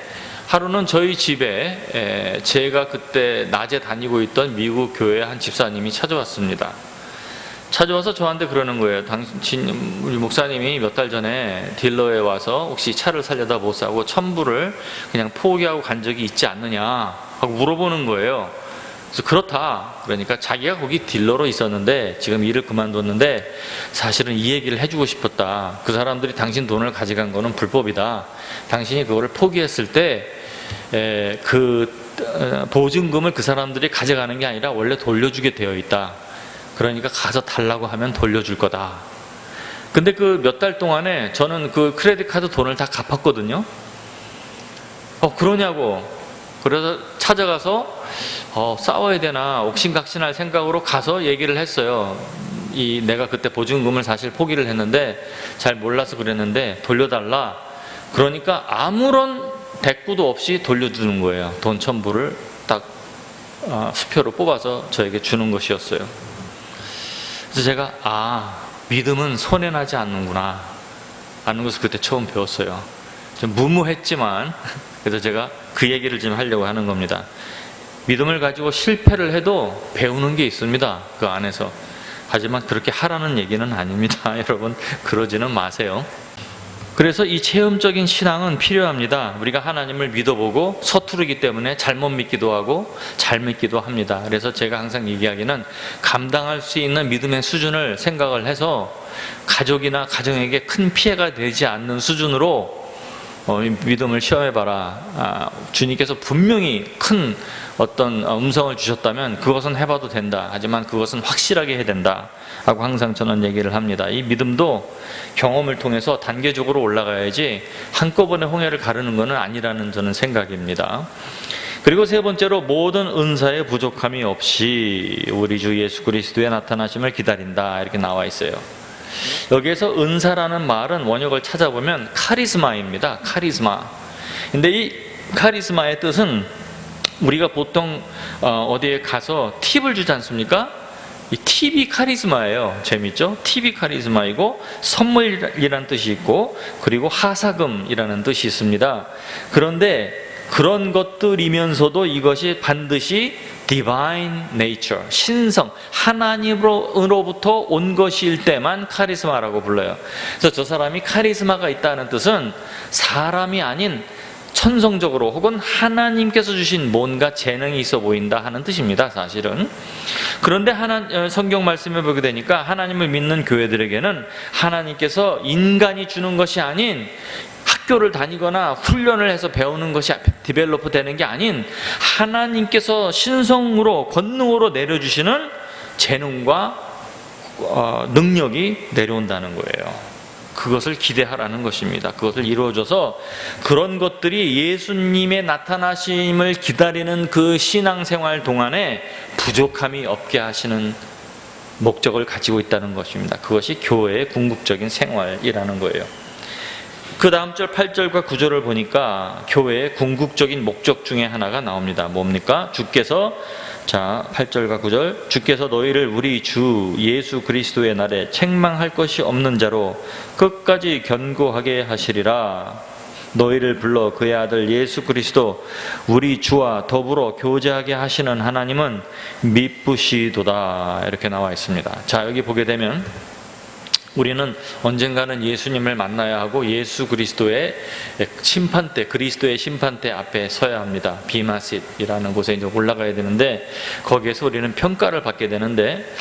하루는 저희 집에 제가 그때 낮에 다니고 있던 미국 교회 한 집사님이 찾아왔습니다. 찾아와서 저한테 그러는 거예요. 우리 목사님이 몇 달 전에 딜러에 와서 혹시 차를 살려다 못 사고 1,000불을 그냥 포기하고 간 적이 있지 않느냐 하고 물어보는 거예요. 그래서 그렇다. 그러니까 자기가 거기 딜러로 있었는데 지금 일을 그만뒀는데 사실은 이 얘기를 해주고 싶었다. 그 사람들이 당신 돈을 가져간 거는 불법이다. 당신이 그거를 포기했을 때 그 보증금을 그 사람들이 가져가는 게 아니라 원래 돌려주게 되어 있다. 그러니까 가서 달라고 하면 돌려줄 거다. 근데 그 몇 달 동안에 저는 그 크레딧 카드 돈을 다 갚았거든요. 그러냐고. 그래서 찾아가서 싸워야 되나 옥신각신할 생각으로 가서 얘기를 했어요. 내가 그때 보증금을 사실 포기를 했는데 잘 몰라서 그랬는데 돌려달라. 그러니까 아무런 대꾸도 없이 돌려주는 거예요. 돈 1,000불을 딱 수표로 뽑아서 저에게 주는 것이었어요. 그래서 제가 믿음은 손해나지 않는구나 하는 것을 그때 처음 배웠어요. 좀 무모했지만 그래서 제가 그 얘기를 지금 하려고 하는 겁니다. 믿음을 가지고 실패를 해도 배우는 게 있습니다. 그 안에서. 하지만 그렇게 하라는 얘기는 아닙니다. 여러분, 그러지는 마세요. 그래서 이 체험적인 신앙은 필요합니다. 우리가 하나님을 믿어보고 서투르기 때문에 잘못 믿기도 하고 잘 믿기도 합니다. 그래서 제가 항상 얘기하기는 감당할 수 있는 믿음의 수준을 생각을 해서 가족이나 가정에게 큰 피해가 되지 않는 수준으로 믿음을 시험해봐라. 주님께서 분명히 큰 어떤 음성을 주셨다면 그것은 해봐도 된다. 하지만 그것은 확실하게 해야 된다 하고 항상 저는 얘기를 합니다. 이 믿음도 경험을 통해서 단계적으로 올라가야지 한꺼번에 홍해를 가르는 것은 아니라는 저는 생각입니다. 그리고 세 번째로, 모든 은사에 부족함이 없이 우리 주 예수 그리스도의 나타나심을 기다린다, 이렇게 나와 있어요. 여기에서 은사라는 말은 원역을 찾아보면 카리스마입니다. 카리스마. 근데 이 카리스마의 뜻은 우리가 보통 어디에 가서 팁을 주지 않습니까? 이 팁이 카리스마예요. 재밌죠? 팁이 카리스마이고, 선물이라는 뜻이 있고, 그리고 하사금이라는 뜻이 있습니다. 그런데 그런 것들이면서도 이것이 반드시 divine nature, 신성, 하나님으로부터 온 것일 때만 카리스마라고 불러요. 그래서 저 사람이 카리스마가 있다는 뜻은 사람이 아닌 천성적으로 혹은 하나님께서 주신 뭔가 재능이 있어 보인다 하는 뜻입니다, 사실은. 그런데 성경 말씀을 보게 되니까 하나님을 믿는 교회들에게는 하나님께서 인간이 주는 것이 아닌, 학교를 다니거나 훈련을 해서 배우는 것이 디벨로프 되는 게 아닌, 하나님께서 신성으로, 권능으로 내려주시는 재능과 능력이 내려온다는 거예요. 그것을 기대하라는 것입니다. 그것을 이루어줘서 그런 것들이 예수님의 나타나심을 기다리는 그 신앙생활 동안에 부족함이 없게 하시는 목적을 가지고 있다는 것입니다. 그것이 교회의 궁극적인 생활이라는 거예요. 그 다음 절 8절과 9절을 보니까 교회의 궁극적인 목적 중에 하나가 나옵니다. 뭡니까? 주께서, 8절과 9절, 주께서 너희를 우리 주 예수 그리스도의 날에 책망할 것이 없는 자로 끝까지 견고하게 하시리라. 너희를 불러 그의 아들 예수 그리스도 우리 주와 더불어 교제하게 하시는 하나님은 미쁘시도다, 이렇게 나와 있습니다. 자, 여기 보게 되면 우리는 언젠가는 예수님을 만나야 하고 예수 그리스도의 심판대, 그리스도의 심판대 앞에 서야 합니다. 비마싯이라는 곳에 이제 올라가야 되는데, 거기에서 우리는 평가를 받게 되는데,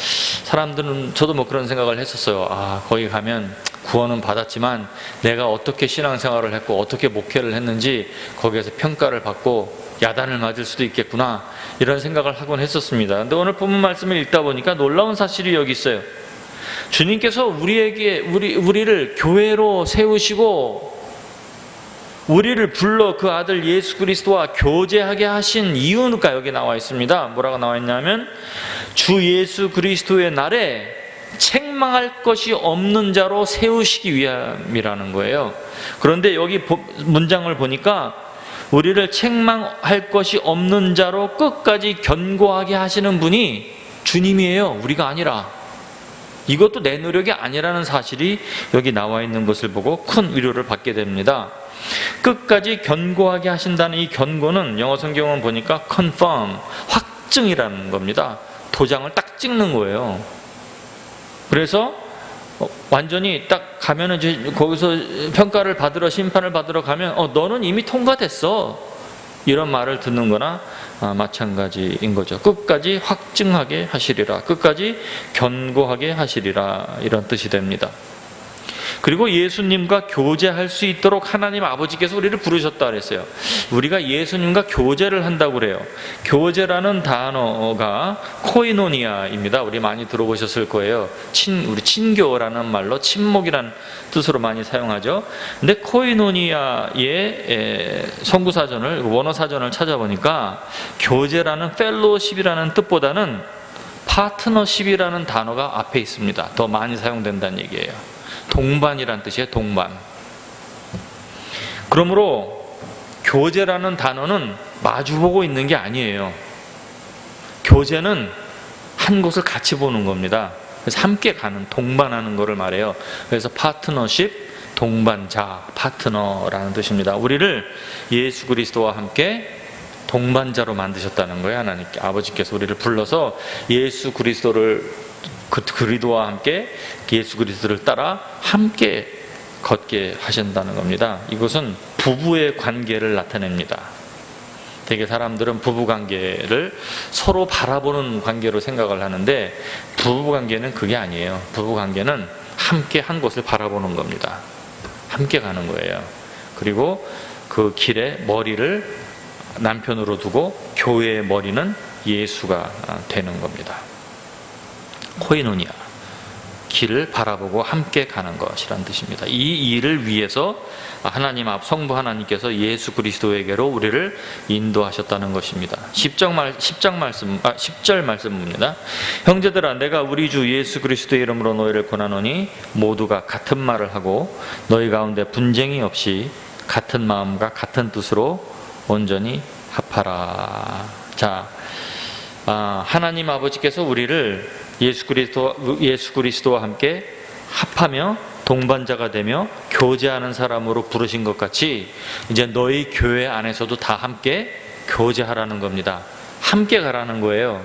사람들은, 저도 뭐 그런 생각을 했었어요. 거기 가면 구원은 받았지만 내가 어떻게 신앙생활을 했고 어떻게 목회를 했는지 거기에서 평가를 받고 야단을 맞을 수도 있겠구나, 이런 생각을 하곤 했었습니다. 근데 오늘 본문 말씀을 읽다 보니까 놀라운 사실이 여기 있어요. 주님께서 우리를 교회로 세우시고 우리를 불러 그 아들 예수 그리스도와 교제하게 하신 이유가 여기 나와 있습니다. 뭐라고 나와 있냐면, 주 예수 그리스도의 날에 책망할 것이 없는 자로 세우시기 위함이라는 거예요. 그런데 여기 문장을 보니까 우리를 책망할 것이 없는 자로 끝까지 견고하게 하시는 분이 주님이에요. 우리가 아니라. 이것도 내 노력이 아니라는 사실이 여기 나와 있는 것을 보고 큰 위로를 받게 됩니다. 끝까지 견고하게 하신다는 이 견고는 영어 성경은 보니까 confirm, 확증이라는 겁니다. 도장을 딱 찍는 거예요. 그래서 완전히 딱 가면은 이제 거기서 평가를 받으러, 심판을 받으러 가면 너는 이미 통과됐어, 이런 말을 듣는 거나 마찬가지인 거죠. 끝까지 확증하게 하시리라, 끝까지 견고하게 하시리라, 이런 뜻이 됩니다. 그리고 예수님과 교제할 수 있도록 하나님 아버지께서 우리를 부르셨다 그랬어요. 우리가 예수님과 교제를 한다고 그래요. 교제라는 단어가 코이노니아입니다. 우리 많이 들어보셨을 거예요. 우리 친교라는 말로 친목이라는 뜻으로 많이 사용하죠. 근데 코이노니아의 성구사전을, 원어사전을 찾아보니까 교제라는 펠로십이라는 뜻보다는 파트너십이라는 단어가 앞에 있습니다. 더 많이 사용된다는 얘기예요. 동반이란 뜻이에요. 동반. 그러므로 교제라는 단어는 마주보고 있는 게 아니에요. 교제는 한 곳을 같이 보는 겁니다. 그래서 함께 가는, 동반하는 거를 말해요. 그래서 파트너십, 동반자, 파트너라는 뜻입니다. 우리를 예수 그리스도와 함께 동반자로 만드셨다는 거예요. 하나님께, 아버지께서 우리를 불러서 예수 그리스도와 함께, 예수 그리스도를 따라 함께 걷게 하신다는 겁니다. 이것은 부부의 관계를 나타냅니다. 되게 사람들은 부부관계를 서로 바라보는 관계로 생각을 하는데, 부부관계는 그게 아니에요. 부부관계는 함께 한 곳을 바라보는 겁니다. 함께 가는 거예요. 그리고 그 길에 머리를 남편으로 두고 교회의 머리는 예수가 되는 겁니다. 코이노니아, 길을 바라보고 함께 가는 것이란 뜻입니다. 이 일을 위해서 하나님 앞 성부 하나님께서 예수 그리스도에게로 우리를 인도하셨다는 것입니다. 10절 말씀입니다. 형제들아, 내가 우리 주 예수 그리스도의 이름으로 너희를 권하노니 모두가 같은 말을 하고 너희 가운데 분쟁이 없이 같은 마음과 같은 뜻으로 온전히 합하라. 자, 하나님 아버지께서 우리를 예수 그리스도와 함께 합하며 동반자가 되며 교제하는 사람으로 부르신 것 같이 이제 너희 교회 안에서도 다 함께 교제하라는 겁니다. 함께 가라는 거예요.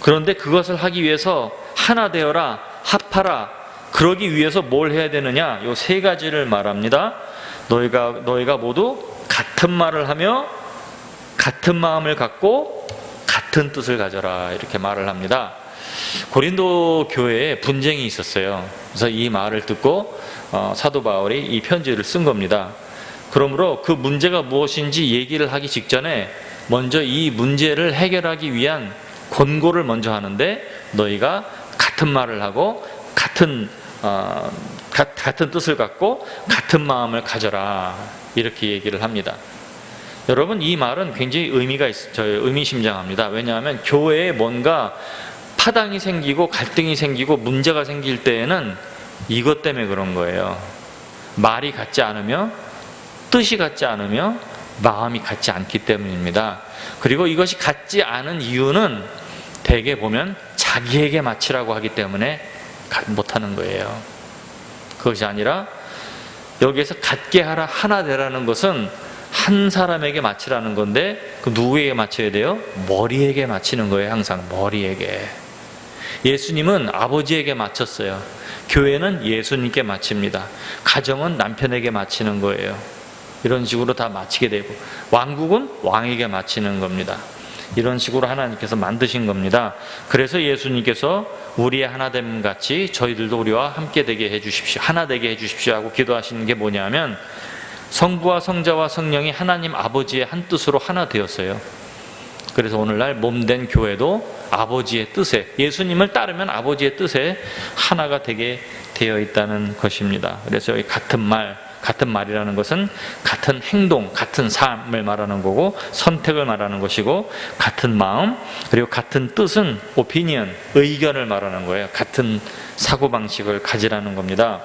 그런데 그것을 하기 위해서 하나 되어라, 합하라. 그러기 위해서 뭘 해야 되느냐? 요 세 가지를 말합니다. 너희가 모두 같은 말을 하며 같은 마음을 갖고 같은 뜻을 가져라, 이렇게 말을 합니다. 고린도 교회에 분쟁이 있었어요. 그래서 이 말을 듣고 사도 바울이 이 편지를 쓴 겁니다. 그러므로 그 문제가 무엇인지 얘기를 하기 직전에 먼저 이 문제를 해결하기 위한 권고를 먼저 하는데, 너희가 같은 말을 하고 같은 뜻을 갖고 같은 마음을 가져라, 이렇게 얘기를 합니다. 여러분, 이 말은 굉장히 의미심장합니다. 왜냐하면 교회에 뭔가 파당이 생기고 갈등이 생기고 문제가 생길 때에는 이것 때문에 그런 거예요. 말이 같지 않으며 뜻이 같지 않으며 마음이 같지 않기 때문입니다. 그리고 이것이 같지 않은 이유는 대개 보면 자기에게 맞추라고 하기 때문에 못하는 거예요. 그것이 아니라 여기에서 같게 하라, 하나 되라는 것은 한 사람에게 맞추라는 건데, 그 누구에게 맞춰야 돼요? 머리에게 맞추는 거예요. 항상 머리에게. 예수님은 아버지에게 맞췄어요. 교회는 예수님께 맞춥니다. 가정은 남편에게 맞추는 거예요. 이런 식으로 다 맞추게 되고, 왕국은 왕에게 맞추는 겁니다. 이런 식으로 하나님께서 만드신 겁니다. 그래서 예수님께서 우리의 하나됨 같이 저희들도 우리와 함께 되게 해주십시오, 하나 되게 해주십시오 하고 기도하시는 게 뭐냐면, 성부와 성자와 성령이 하나님 아버지의 한 뜻으로 하나 되었어요. 그래서 오늘날 몸된 교회도 아버지의 뜻에, 예수님을 따르면 아버지의 뜻에 하나가 되게 되어 있다는 것입니다. 그래서 여기 같은 말이라는 것은 같은 행동, 같은 삶을 말하는 거고, 선택을 말하는 것이고, 같은 마음, 그리고 같은 뜻은 오피니언, 의견을 말하는 거예요. 같은 사고방식을 가지라는 겁니다.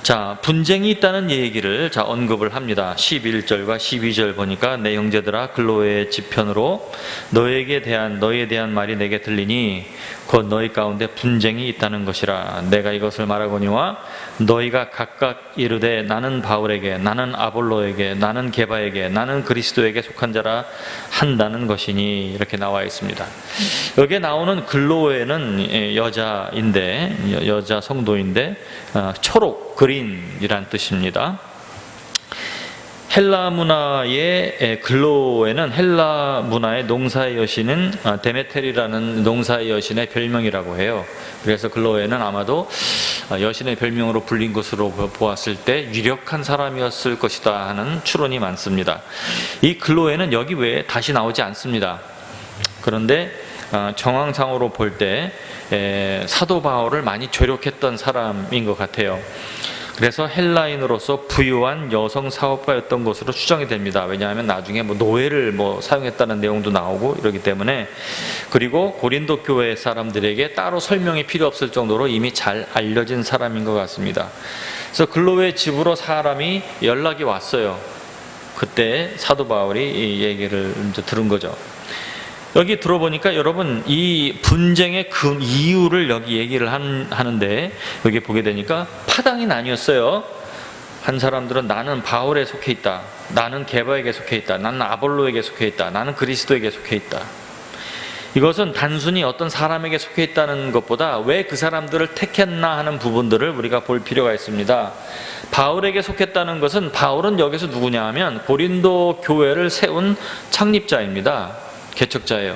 자, 분쟁이 있다는 얘기를 언급을 합니다. 11절과 12절 보니까, 내 형제들아, 글로의 지편으로 너희에 대한 말이 내게 들리니 곧 너희 가운데 분쟁이 있다는 것이라. 내가 이것을 말하거니와 너희가 각각 이르되 나는 바울에게, 나는 아볼로에게, 나는 게바에게, 나는 그리스도에게 속한 자라 한다는 것이니, 이렇게 나와 있습니다. 여기에 나오는 글로에는 여자 성도인데 초록, 그린이란 뜻입니다. 헬라 문화의 글로에는 헬라 문화의 농사의 여신은 데메텔이라는 농사의 여신의 별명이라고 해요. 그래서 글로에는 아마도 여신의 별명으로 불린 것으로 보았을 때 유력한 사람이었을 것이다 하는 추론이 많습니다. 이 글로에는 여기 외에 다시 나오지 않습니다. 그런데 정황상으로 볼 때 사도 바울을 많이 조력했던 사람인 것 같아요. 그래서 헬라인으로서 부유한 여성 사업가였던 것으로 추정이 됩니다. 왜냐하면 나중에 노예를 사용했다는 내용도 나오고 이러기 때문에. 그리고 고린도 교회 사람들에게 따로 설명이 필요 없을 정도로 이미 잘 알려진 사람인 것 같습니다. 그래서 글로의 집으로 사람이 연락이 왔어요. 그때 사도 바울이 이 얘기를 이제 들은 거죠. 여기 들어보니까 여러분, 이 분쟁의 그 이유를 여기 얘기를 하는데, 여기 보게 되니까 파당이 나뉘었어요. 한 사람들은 나는 바울에 속해 있다, 나는 게바에게 속해 있다, 나는 아볼로에게 속해 있다, 나는 그리스도에게 속해 있다. 이것은 단순히 어떤 사람에게 속해 있다는 것보다 왜 그 사람들을 택했나 하는 부분들을 우리가 볼 필요가 있습니다. 바울에게 속했다는 것은, 바울은 여기서 누구냐 하면 고린도 교회를 세운 창립자입니다. 개척자예요.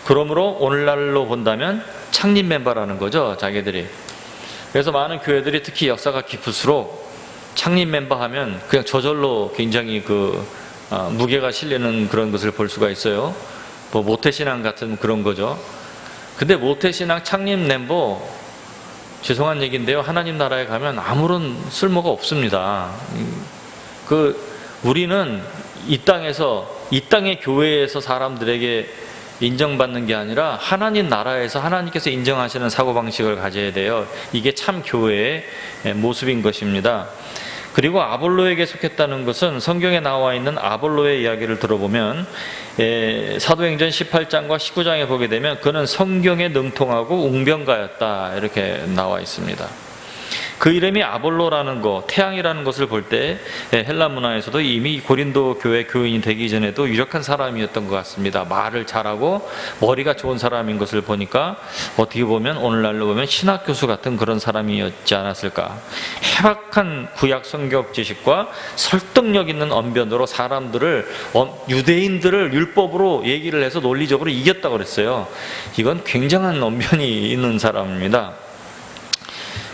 그러므로 오늘날로 본다면 창립 멤버라는 거죠, 자기들이. 그래서 많은 교회들이 특히 역사가 깊을수록 창립 멤버 하면 그냥 저절로 굉장히 무게가 실리는 그런 것을 볼 수가 있어요. 뭐 모태신앙 같은 그런 거죠. 근데 모태신앙 창립 멤버, 죄송한 얘기인데요, 하나님 나라에 가면 아무런 쓸모가 없습니다. 우리는 이 땅의 교회에서 사람들에게 인정받는 게 아니라 하나님 나라에서 하나님께서 인정하시는 사고방식을 가져야 돼요. 이게 참 교회의 모습인 것입니다. 그리고 아볼로에게 속했다는 것은 성경에 나와 있는 아볼로의 이야기를 들어보면 사도행전 18장과 19장에 보게 되면 그는 성경에 능통하고 웅변가였다 이렇게 나와 있습니다. 그 이름이 아볼로라는 것, 태양이라는 것을 볼 때 헬라 문화에서도 이미 고린도 교회 교인이 되기 전에도 유력한 사람이었던 것 같습니다. 말을 잘하고 머리가 좋은 사람인 것을 보니까 어떻게 보면 오늘날로 보면 신학 교수 같은 그런 사람이었지 않았을까. 해박한 구약 성경 지식과 설득력 있는 언변으로 사람들을, 유대인들을 율법으로 얘기를 해서 논리적으로 이겼다고 그랬어요. 이건 굉장한 언변이 있는 사람입니다.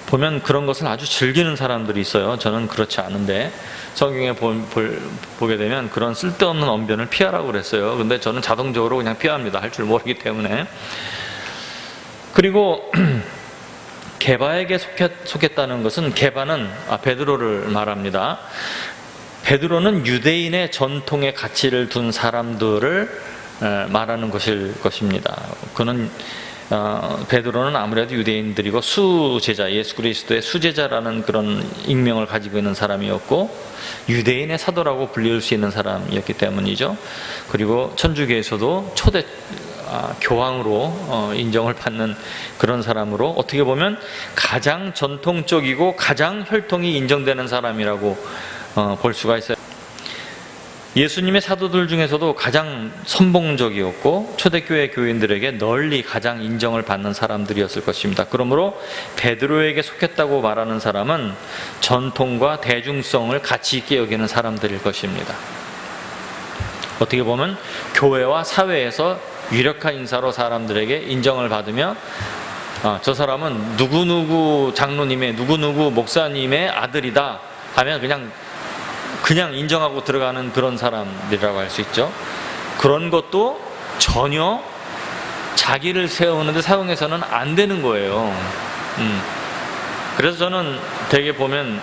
보면 그런 것을 아주 즐기는 사람들이 있어요. 저는 그렇지 않은데 성경에 보게 되면 그런 쓸데없는 언변을 피하라고 그랬어요. 근데 저는 자동적으로 그냥 피합니다. 할 줄 모르기 때문에. 그리고 게바에게 속했다는 것은, 게바는 베드로를 말합니다. 베드로는 유대인의 전통의 가치를 둔 사람들을 말하는 것일 것입니다. 그는 베드로는 아무래도 유대인들이고 수제자, 예수 그리스도의 수제자라는 그런 익명을 가지고 있는 사람이었고 유대인의 사도라고 불릴 수 있는 사람이었기 때문이죠. 그리고 천주교에서도 초대 교황으로 인정을 받는 그런 사람으로, 어떻게 보면 가장 전통적이고 가장 혈통이 인정되는 사람이라고 볼 수가 있어요. 예수님의 사도들 중에서도 가장 선봉적이었고 초대교회 교인들에게 널리 가장 인정을 받는 사람들이었을 것입니다. 그러므로 베드로에게 속했다고 말하는 사람은 전통과 대중성을 가치 있게 여기는 사람들일 것입니다. 어떻게 보면 교회와 사회에서 유력한 인사로 사람들에게 인정을 받으며 저 사람은 누구누구 장로님의, 누구누구 목사님의 아들이다 하면 그냥 인정하고 들어가는 그런 사람들이라고 할 수 있죠. 그런 것도 전혀 자기를 세우는데 사용해서는 안 되는 거예요. 그래서 저는 되게 보면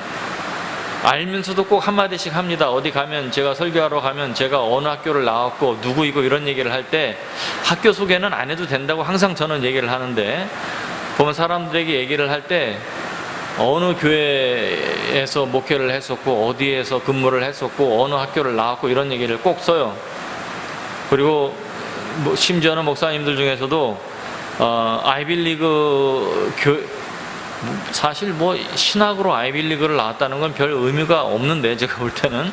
알면서도 꼭 한마디씩 합니다. 어디 가면, 제가 설교하러 가면 제가 어느 학교를 나왔고 누구이고 이런 얘기를 할 때 학교 소개는 안 해도 된다고 항상 저는 얘기를 하는데, 보면 사람들에게 얘기를 할 때 어느 교회에서 목회를 했었고 어디에서 근무를 했었고 어느 학교를 나왔고 이런 얘기를 꼭 써요. 그리고 심지어는 목사님들 중에서도 아이빌리그 사실 신학으로 아이빌리그를 나왔다는 건 별 의미가 없는데, 제가 볼 때는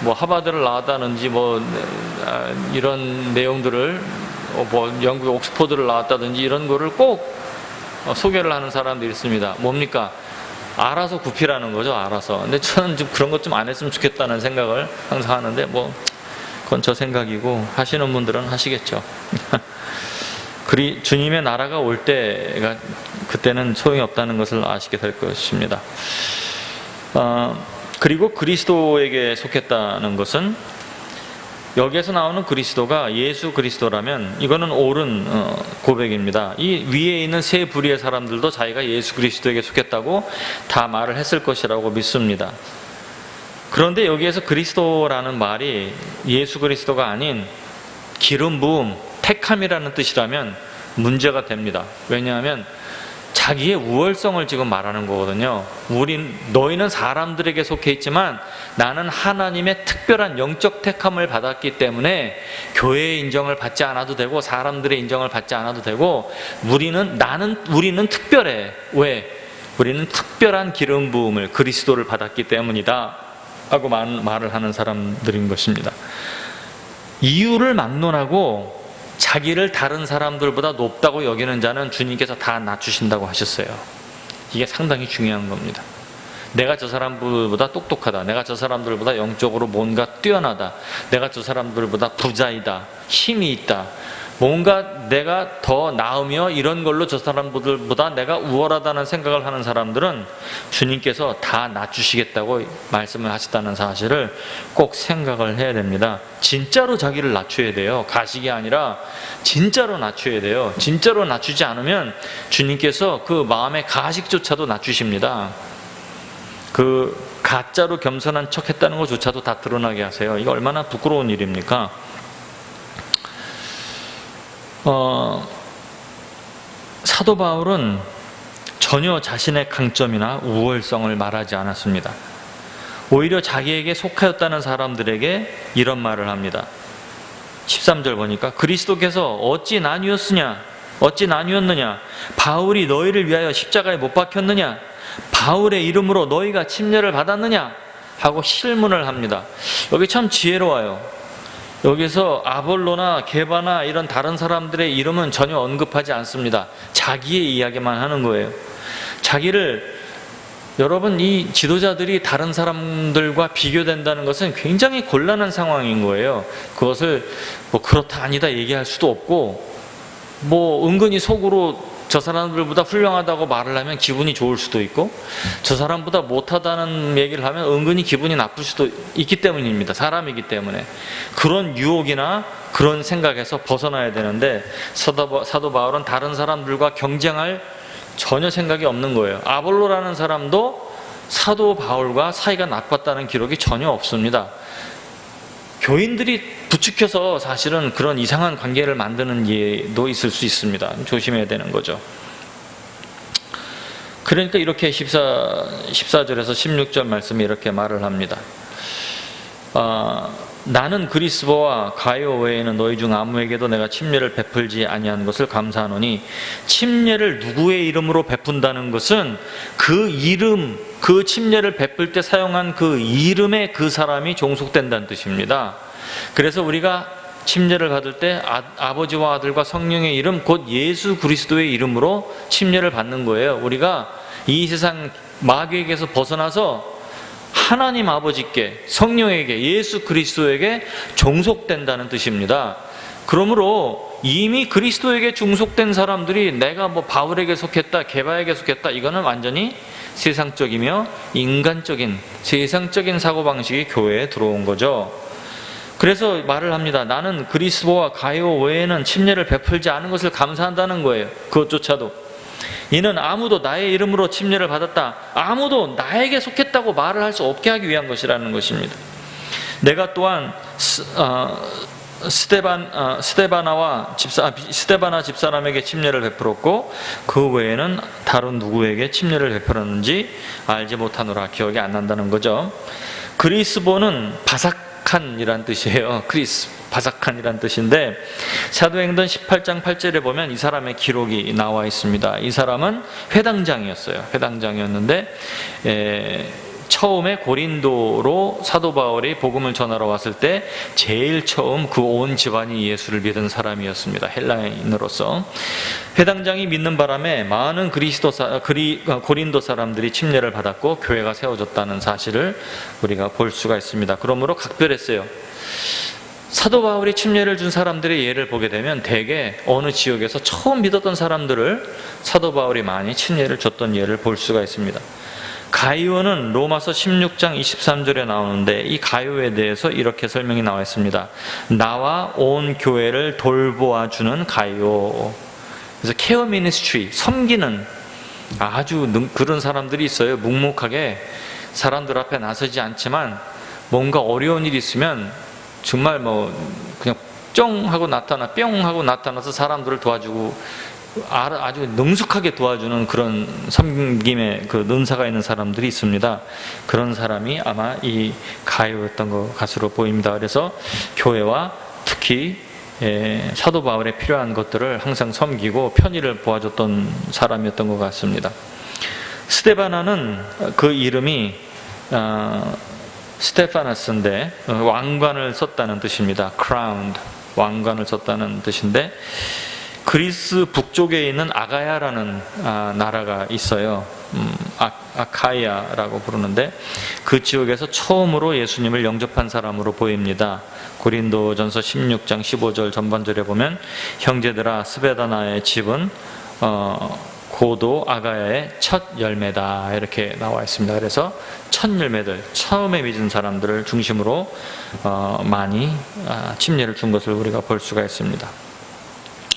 하버드를 나왔다든지 이런 내용들을 영국 옥스퍼드를 나왔다든지 이런 거를 꼭 소개를 하는 사람들이 있습니다. 뭡니까? 알아서 구피라는 거죠. 알아서. 근데 저는 좀 그런 것 좀 안 했으면 좋겠다는 생각을 항상 하는데, 그건 저 생각이고 하시는 분들은 하시겠죠. 주님의 나라가 올 때가, 그때는 소용이 없다는 것을 아시게 될 것입니다. 그리고 그리스도에게 속했다는 것은, 여기에서 나오는 그리스도가 예수 그리스도라면 이거는 옳은 고백입니다. 이 위에 있는 세 부류의 사람들도 자기가 예수 그리스도에게 속했다고 다 말을 했을 것이라고 믿습니다. 그런데 여기에서 그리스도라는 말이 예수 그리스도가 아닌 기름 부음, 택함이라는 뜻이라면 문제가 됩니다. 왜냐하면 자기의 우월성을 지금 말하는 거거든요. 너희는 사람들에게 속해 있지만 나는 하나님의 특별한 영적 택함을 받았기 때문에 교회의 인정을 받지 않아도 되고 사람들의 인정을 받지 않아도 되고 우리는 특별해. 왜? 우리는 특별한 기름 부음을, 그리스도를 받았기 때문이다 하고 말을 하는 사람들인 것입니다. 이유를 막론하고 자기를 다른 사람들보다 높다고 여기는 자는 주님께서 다 낮추신다고 하셨어요. 이게 상당히 중요한 겁니다. 내가 저 사람들보다 똑똑하다, 내가 저 사람들보다 영적으로 뭔가 뛰어나다, 내가 저 사람들보다 부자이다, 힘이 있다, 뭔가 내가 더 나으며 이런 걸로 저 사람들보다 내가 우월하다는 생각을 하는 사람들은 주님께서 다 낮추시겠다고 말씀을 하셨다는 사실을 꼭 생각을 해야 됩니다. 진짜로 자기를 낮춰야 돼요. 가식이 아니라 진짜로 낮춰야 돼요. 진짜로 낮추지 않으면 주님께서 그 마음의 가식조차도 낮추십니다. 그 가짜로 겸손한 척 했다는 것조차도 다 드러나게 하세요. 이거 얼마나 부끄러운 일입니까? 사도 바울은 전혀 자신의 강점이나 우월성을 말하지 않았습니다. 오히려 자기에게 속하였다는 사람들에게 이런 말을 합니다. 13절 보니까 그리스도께서 어찌 나뉘었느냐? 바울이 너희를 위하여 십자가에 못 박혔느냐? 바울의 이름으로 너희가 침례를 받았느냐? 하고 실문을 합니다. 여기 참 지혜로워요. 여기서 아볼로나 게바나 이런 다른 사람들의 이름은 전혀 언급하지 않습니다. 자기의 이야기만 하는 거예요. 여러분, 이 지도자들이 다른 사람들과 비교된다는 것은 굉장히 곤란한 상황인 거예요. 그것을 그렇다 아니다 얘기할 수도 없고, 은근히 속으로 저 사람들보다 훌륭하다고 말을 하면 기분이 좋을 수도 있고, 저 사람보다 못하다는 얘기를 하면 은근히 기분이 나쁠 수도 있기 때문입니다. 사람이기 때문에. 그런 유혹이나 그런 생각에서 벗어나야 되는데, 사도 바울은 다른 사람들과 경쟁할 전혀 생각이 없는 거예요. 아볼로라는 사람도 사도 바울과 사이가 나빴다는 기록이 전혀 없습니다. 교인들이 부추겨서 사실은 그런 이상한 관계를 만드는 예도 있을 수 있습니다. 조심해야 되는 거죠. 그러니까 이렇게 14절에서 16절 말씀에 이렇게 말을 합니다. 나는 그리스도와 가요 외에는 너희 중 아무에게도 내가 침례를 베풀지 아니한 것을 감사하노니, 침례를 누구의 이름으로 베푼다는 것은 그 이름, 그 침례를 베풀 때 사용한 그 이름에 그 사람이 종속된다는 뜻입니다. 그래서 우리가 침례를 받을 때 아버지와 아들과 성령의 이름, 곧 예수 그리스도의 이름으로 침례를 받는 거예요. 우리가 이 세상 마귀에게서 벗어나서 하나님 아버지께, 성령에게, 예수 그리스도에게 종속된다는 뜻입니다. 그러므로 이미 그리스도에게 종속된 사람들이 내가 바울에게 속했다, 게바에게 속했다, 이거는 완전히 세상적이며 인간적인, 세상적인 사고방식이 교회에 들어온 거죠. 그래서 말을 합니다. 나는 그리스도와 가요 외에는 침례를 베풀지 않은 것을 감사한다는 거예요. 그것조차도. 이는 아무도 나의 이름으로 침례를 받았다, 아무도 나에게 속했다고 말을 할 수 없게 하기 위한 것이라는 것입니다. 내가 또한 스데바나 집사람에게 침례를 베풀었고 그 외에는 다른 누구에게 침례를 베풀었는지 알지 못하노라. 기억이 안 난다는 거죠. 그리스보는 바삭한이란 뜻이에요. 바삭한이란 뜻인데, 사도행전 18장 8절에 보면 이 사람의 기록이 나와 있습니다. 이 사람은 회당장이었어요. 회당장이었는데 처음에 고린도로 사도 바울이 복음을 전하러 왔을 때 제일 처음 그 온 집안이 예수를 믿은 사람이었습니다. 헬라인으로서. 회당장이 믿는 바람에 많은 고린도 사람들이 침례를 받았고 교회가 세워졌다는 사실을 우리가 볼 수가 있습니다. 그러므로 각별했어요. 사도 바울이 침례를 준 사람들의 예를 보게 되면 대개 어느 지역에서 처음 믿었던 사람들을 사도 바울이 많이 침례를 줬던 예를 볼 수가 있습니다. 가이오는 로마서 16장 23절에 나오는데, 이 가이오에 대해서 이렇게 설명이 나와 있습니다. 나와 온 교회를 돌보아주는 가이오. 그래서 케어 미니스트리, 섬기는 아주 그런 사람들이 있어요. 묵묵하게 사람들 앞에 나서지 않지만 뭔가 어려운 일이 있으면 정말 그냥 뿅 하고 나타나서 사람들을 도와주고 아주 능숙하게 도와주는 그런 섬김의 그 은사가 있는 사람들이 있습니다. 그런 사람이 아마 이 가요였던 것 것으로 보입니다. 그래서 교회와 특히 사도 바울에 필요한 것들을 항상 섬기고 편의를 보아줬던 사람이었던 것 같습니다. 스데바나는 그 이름이 스테파나스인데 왕관을 썼다는 뜻입니다. crowned, 왕관을 썼다는 뜻인데, 그리스 북쪽에 있는 아가야라는 나라가 있어요. 아카이아라고 부르는데 그 지역에서 처음으로 예수님을 영접한 사람으로 보입니다. 고린도전서 16장 15절 전반절에 보면 형제들아 스베다나의 집은 고도 아가야의 첫 열매다 이렇게 나와 있습니다. 그래서 첫 열매들, 처음에 믿은 사람들을 중심으로 많이 침례를 준 것을 우리가 볼 수가 있습니다.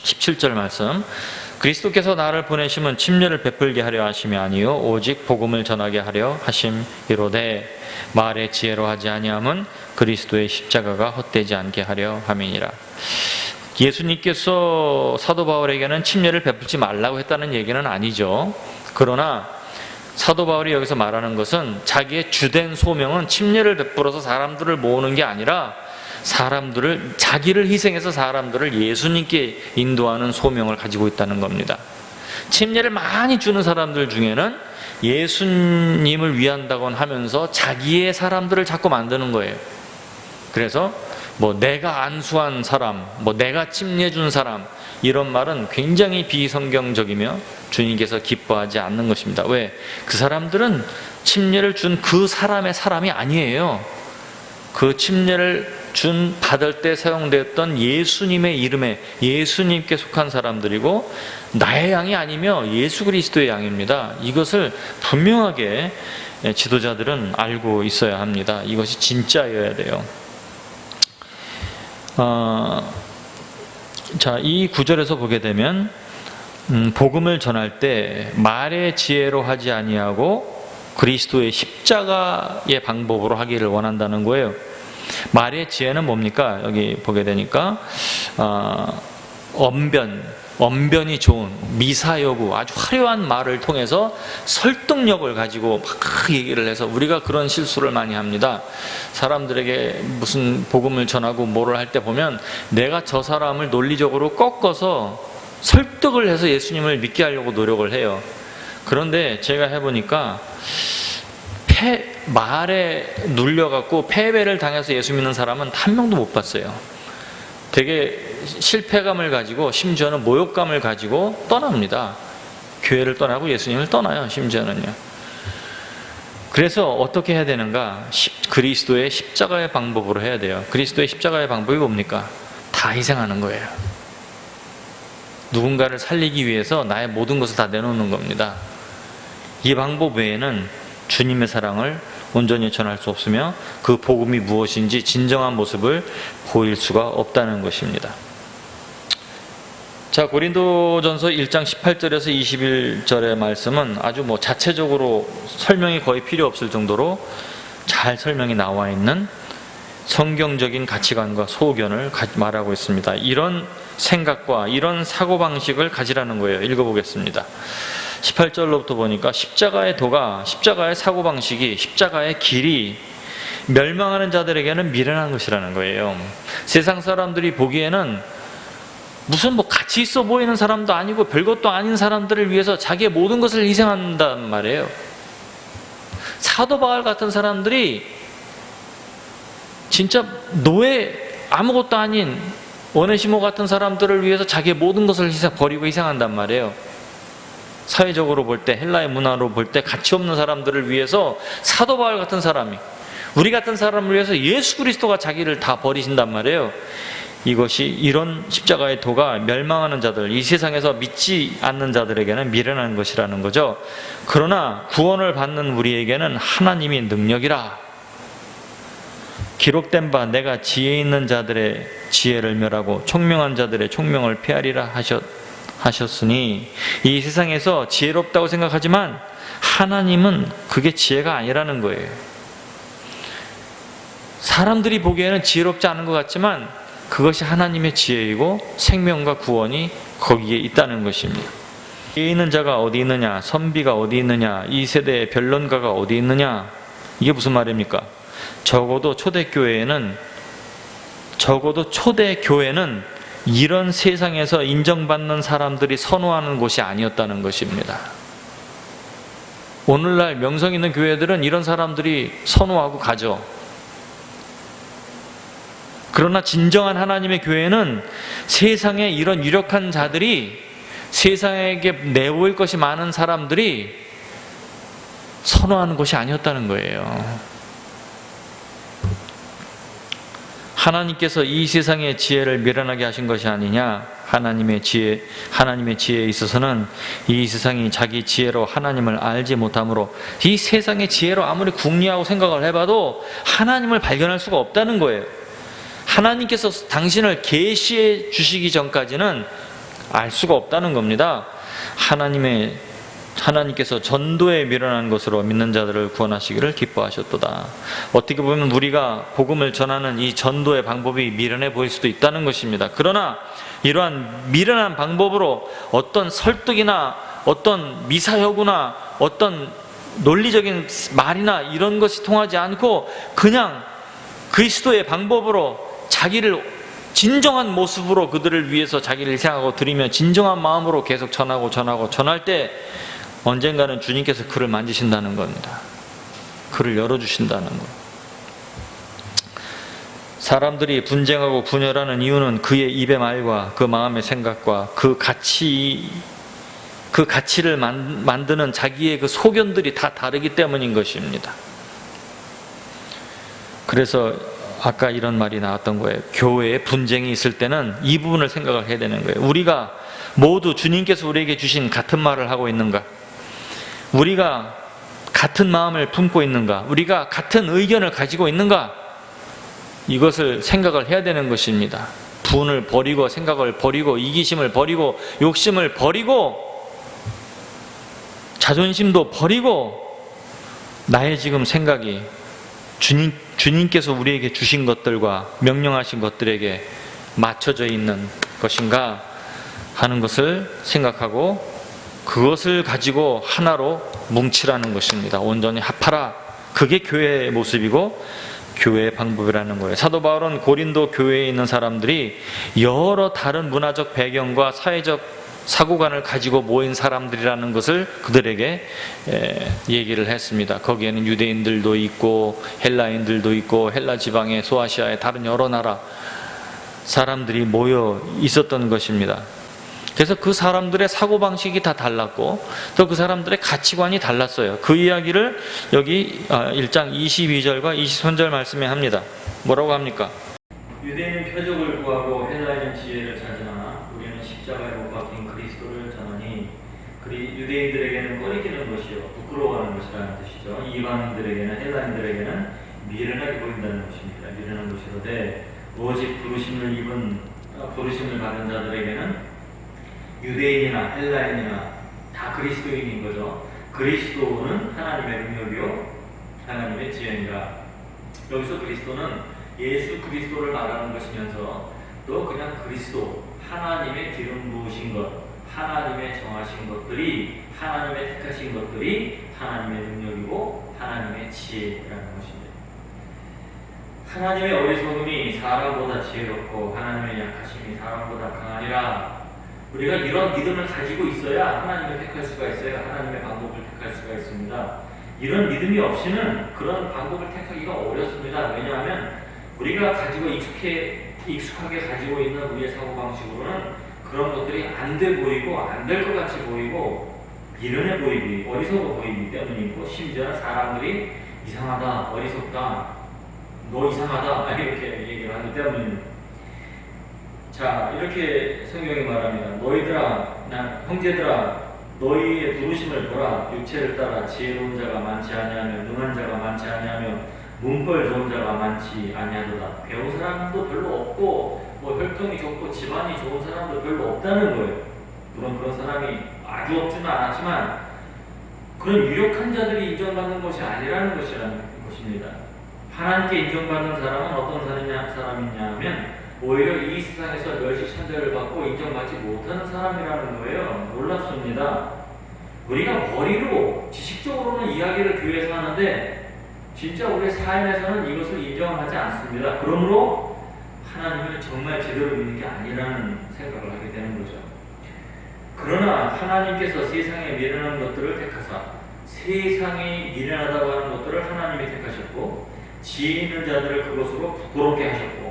17절 말씀, 그리스도께서 나를 보내심은 침례를 베풀게 하려 하심이 아니요 오직 복음을 전하게 하려 하심이로되 말의 지혜로 하지 아니함은 그리스도의 십자가가 헛되지 않게 하려 함이니라. 예수님께서 사도 바울에게는 침례를 베풀지 말라고 했다는 얘기는 아니죠. 그러나 사도 바울이 여기서 말하는 것은 자기의 주된 소명은 침례를 베풀어서 사람들을 모으는 게 아니라 자기를 희생해서 사람들을 예수님께 인도하는 소명을 가지고 있다는 겁니다. 침례를 많이 주는 사람들 중에는 예수님을 위한다곤 하면서 자기의 사람들을 자꾸 만드는 거예요. 그래서 내가 안수한 사람, 내가 침례 준 사람, 이런 말은 굉장히 비성경적이며 주님께서 기뻐하지 않는 것입니다. 왜? 그 사람들은 침례를 준 그 사람의 사람이 아니에요. 그 침례를 받을 때 사용되었던 예수님의 이름에 예수님께 속한 사람들이고 나의 양이 아니며 예수 그리스도의 양입니다. 이것을 분명하게 지도자들은 알고 있어야 합니다. 이것이 진짜여야 돼요. 자, 이 구절에서 보게 되면 복음을 전할 때 말의 지혜로 하지 아니하고 그리스도의 십자가의 방법으로 하기를 원한다는 거예요. 말의 지혜는 뭡니까? 여기 보게 되니까 언변이 좋은 미사여구, 아주 화려한 말을 통해서 설득력을 가지고 막 얘기를 해서 우리가 그런 실수를 많이 합니다. 사람들에게 무슨 복음을 전하고 뭐를 할 때 보면 내가 저 사람을 논리적으로 꺾어서 설득을 해서 예수님을 믿게 하려고 노력을 해요. 그런데 제가 해보니까 말에 눌려갖고 패배를 당해서 예수 믿는 사람은 한 명도 못 봤어요. 되게 실패감을 가지고 심지어는 모욕감을 가지고 떠납니다. 교회를 떠나고 예수님을 떠나요. 심지어는요. 그래서 어떻게 해야 되는가? 그리스도의 십자가의 방법으로 해야 돼요. 그리스도의 십자가의 방법이 뭡니까? 다 희생하는 거예요. 누군가를 살리기 위해서 나의 모든 것을 다 내놓는 겁니다. 이 방법 외에는 주님의 사랑을 온전히 전할 수 없으며 그 복음이 무엇인지 진정한 모습을 보일 수가 없다는 것입니다. 자, 고린도전서 1장 18절에서 21절의 말씀은 아주 자체적으로 설명이 거의 필요 없을 정도로 잘 설명이 나와 있는 성경적인 가치관과 소견을 말하고 있습니다. 이런 생각과 이런 사고방식을 가지라는 거예요. 읽어보겠습니다. 18절로부터 보니까 십자가의 도가, 십자가의 사고방식이, 십자가의 길이 멸망하는 자들에게는 미련한 것이라는 거예요. 세상 사람들이 보기에는 무슨 가치 있어 보이는 사람도 아니고 별것도 아닌 사람들을 위해서 자기의 모든 것을 희생한단 말이에요. 사도 바울 같은 사람들이 진짜 아무것도 아닌 오네시모 같은 사람들을 위해서 자기의 모든 것을 버리고 희생한단 말이에요. 사회적으로 볼 때, 헬라의 문화로 볼 때 가치 없는 사람들을 위해서 사도 바울 같은 사람이, 우리 같은 사람을 위해서 예수 그리스도가 자기를 다 버리신단 말이에요. 이것이, 이런 십자가의 도가 멸망하는 자들, 이 세상에서 믿지 않는 자들에게는 미련한 것이라는 거죠. 그러나 구원을 받는 우리에게는 하나님이 능력이라. 기록된 바 내가 지혜 있는 자들의 지혜를 멸하고 총명한 자들의 총명을 폐하리라 하셨으니, 이 세상에서 지혜롭다고 생각하지만 하나님은 그게 지혜가 아니라는 거예요. 사람들이 보기에는 지혜롭지 않은 것 같지만 그것이 하나님의 지혜이고 생명과 구원이 거기에 있다는 것입니다. 지혜 있는 자가 어디 있느냐, 선비가 어디 있느냐, 이 세대의 변론가가 어디 있느냐, 이게 무슨 말입니까? 적어도 초대교회는 이런 세상에서 인정받는 사람들이 선호하는 곳이 아니었다는 것입니다. 오늘날 명성 있는 교회들은 이런 사람들이 선호하고 가죠. 그러나 진정한 하나님의 교회는 세상에 이런 유력한 자들이, 세상에게 내보일 것이 많은 사람들이 선호하는 것이 아니었다는 거예요. 하나님께서 이 세상의 지혜를 미련하게 하신 것이 아니냐. 하나님의 지혜에 있어서는 이 세상이 자기 지혜로 하나님을 알지 못하므로, 이 세상의 지혜로 아무리 궁리하고 생각을 해봐도 하나님을 발견할 수가 없다는 거예요. 하나님께서 당신을 계시해 주시기 전까지는 알 수가 없다는 겁니다. 하나님께서 전도에 미련한 것으로 믿는 자들을 구원하시기를 기뻐하셨도다. 어떻게 보면 우리가 복음을 전하는 이 전도의 방법이 미련해 보일 수도 있다는 것입니다. 그러나 이러한 미련한 방법으로 어떤 설득이나 어떤 미사여구나 어떤 논리적인 말이나 이런 것이 통하지 않고 그냥 그리스도의 방법으로 자기를 진정한 모습으로 그들을 위해서 자기를 희생하고 드리며 진정한 마음으로 계속 전할 때 언젠가는 주님께서 그를 만지신다는 겁니다. 그를 열어주신다는 것. 사람들이 분쟁하고 분열하는 이유는 그의 입의 말과 그 마음의 생각과 그 가치를 만드는 자기의 그 소견들이 다 다르기 때문인 것입니다. 그래서 아까 이런 말이 나왔던 거예요. 교회에 분쟁이 있을 때는 이 부분을 생각을 해야 되는 거예요. 우리가 모두 주님께서 우리에게 주신 같은 말을 하고 있는가? 우리가 같은 마음을 품고 있는가? 우리가 같은 의견을 가지고 있는가? 이것을 생각을 해야 되는 것입니다. 분을 버리고 생각을 버리고 이기심을 버리고 욕심을 버리고 자존심도 버리고 나의 지금 생각이 주님께서 우리에게 주신 것들과 명령하신 것들에게 맞춰져 있는 것인가 하는 것을 생각하고 그것을 가지고 하나로 뭉치라는 것입니다. 온전히 합하라. 그게 교회의 모습이고 교회의 방법이라는 거예요. 사도 바울은 고린도 교회에 있는 사람들이 여러 다른 문화적 배경과 사회적 사고관을 가지고 모인 사람들이라는 것을 그들에게 얘기를 했습니다. 거기에는 유대인들도 있고 헬라인들도 있고 헬라 지방의 소아시아의 다른 여러 나라 사람들이 모여 있었던 것입니다. 그래서 그 사람들의 사고방식이 다 달랐고 또 그 사람들의 가치관이 달랐어요. 그 이야기를 여기 1장 22절과 23절 말씀에 합니다. 뭐라고 합니까? 유대인은 표적을 구하고 헬라인은 지혜를 찾으나 우리는 십자가에 못 박힌 그리스도를 전하니 유대인들에게는 꺼리기는 것이요 부끄러워하는 것이라는 뜻이죠. 이방인들에게는 헬라인들에게는 미련하게 보인다는 것입니다. 미련한 것이로되 오직 부르심을 받은 자들에게는 유대인이나 헬라인이나 다 그리스도인인 거죠. 그리스도는 하나님의 능력이요 하나님의 지혜니라. 여기서 그리스도는 예수 그리스도를 말하는 것이면서 또 그냥 그리스도, 하나님의 기름 부으신 것, 하나님의 정하신 것들이, 하나님의 택하신 것들이 하나님의 능력이고 하나님의 지혜라는 것입니다. 하나님의 어리석음이 사람보다 지혜롭고 하나님의 약하심이 사람보다 강하니라. 우리가 이런 믿음을 가지고 있어야 하나님을 택할 수가 있어요. 하나님의 방법을 택할 수가 있습니다. 이런 믿음이 없이는 그런 방법을 택하기가 어렵습니다. 왜냐하면 우리가 가지고 익숙하게 가지고 있는 우리의 사고방식으로는 그런 것들이 안 돼 보이고 안 될 것 같이 보이고 미련해 보이기, 어리석어 보이기 때문이고 심지어는 사람들이 이상하다, 어리석다, 너 이상하다 이렇게 얘기를 하기 때문입니다. 자, 이렇게 성경이 말합니다. 형제들아, 너희의 부르심을 보라. 육체를 따라 지혜로운 자가 많지 아니하며 능한 자가 많지 아니하며 문벌 좋은 자가 많지 아니하도다. 배운 사람도 별로 없고 혈통이 좋고 집안이 좋은 사람도 별로 없다는 거예요. 물론 그런 사람이 아주 없지는 않았지만 그런 유력한 자들이 인정받는 것이 아니라는 것입니다. 하나님께 인정받는 사람은 어떤 사람이냐 하면 오히려 이 세상에서 멸시천대를 받고 인정받지 못하는 사람이라는 거예요. 놀랍습니다. 우리가 머리로 지식적으로는 이야기를 교회에서 하는데 진짜 우리의 삶에서는 이것을 인정하지 않습니다. 그러므로 하나님을 정말 제대로 믿는 게 아니라는 생각을 하게 되는 거죠. 그러나 하나님께서 세상에 미련한 것들을 택하사 세상이 미련하다고 하는 것들을 하나님이 택하셨고 지혜 있는 자들을 그것으로 부끄럽게 하셨고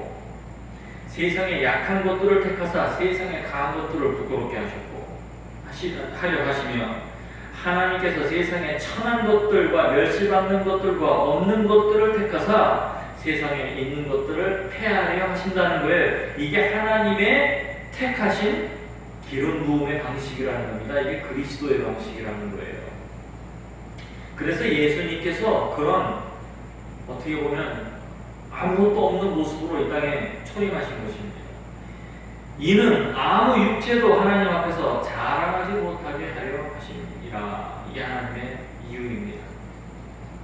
세상의 약한 것들을 택하사 세상의 강한 것들을 부끄럽게 하려 하시며 하나님께서 세상의 천한 것들과 멸시받는 것들과 없는 것들을 택하사 세상에 있는 것들을 폐하려 하신다는 거예요. 이게 하나님의 택하신 기름 부음의 방식이라는 겁니다. 이게 그리스도의 방식이라는 거예요. 그래서 예수님께서 그런 어떻게 보면 아무것도 없는 모습으로 이 땅에 초림하신 것입니다. 이는 아무 육체도 하나님 앞에서 자랑하지 못하게 하려 하심이라. 이게 하나님의 이유입니다.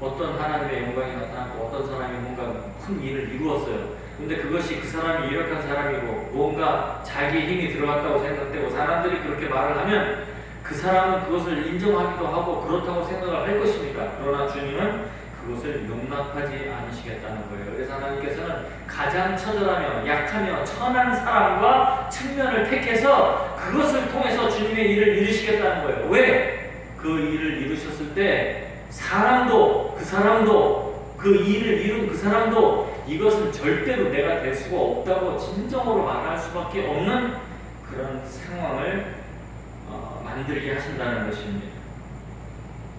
어떤 하나님의 영광이 나타났고 어떤 사람이 뭔가 큰 일을 이루었어요. 근데 그것이 그 사람이 유력한 사람이고 뭔가 자기의 힘이 들어갔다고 생각되고 사람들이 그렇게 말을 하면 그 사람은 그것을 인정하기도 하고 그렇다고 생각을 할 것입니다. 그러나 주님은 그것을 용납하지 않으시겠다는 거예요. 그래서 하나님께서는 가장 처절하며 약하며 천한 사람과 측면을 택해서 그것을 통해서 주님의 일을 이루시겠다는 거예요. 왜? 그 일을 이루셨을 때 사람도 그 사람도 그 일을 이룬 그 사람도 이것은 절대로 내가 될 수가 없다고 진정으로 말할 수밖에 없는 그런 상황을 만들게 하신다는 것입니다.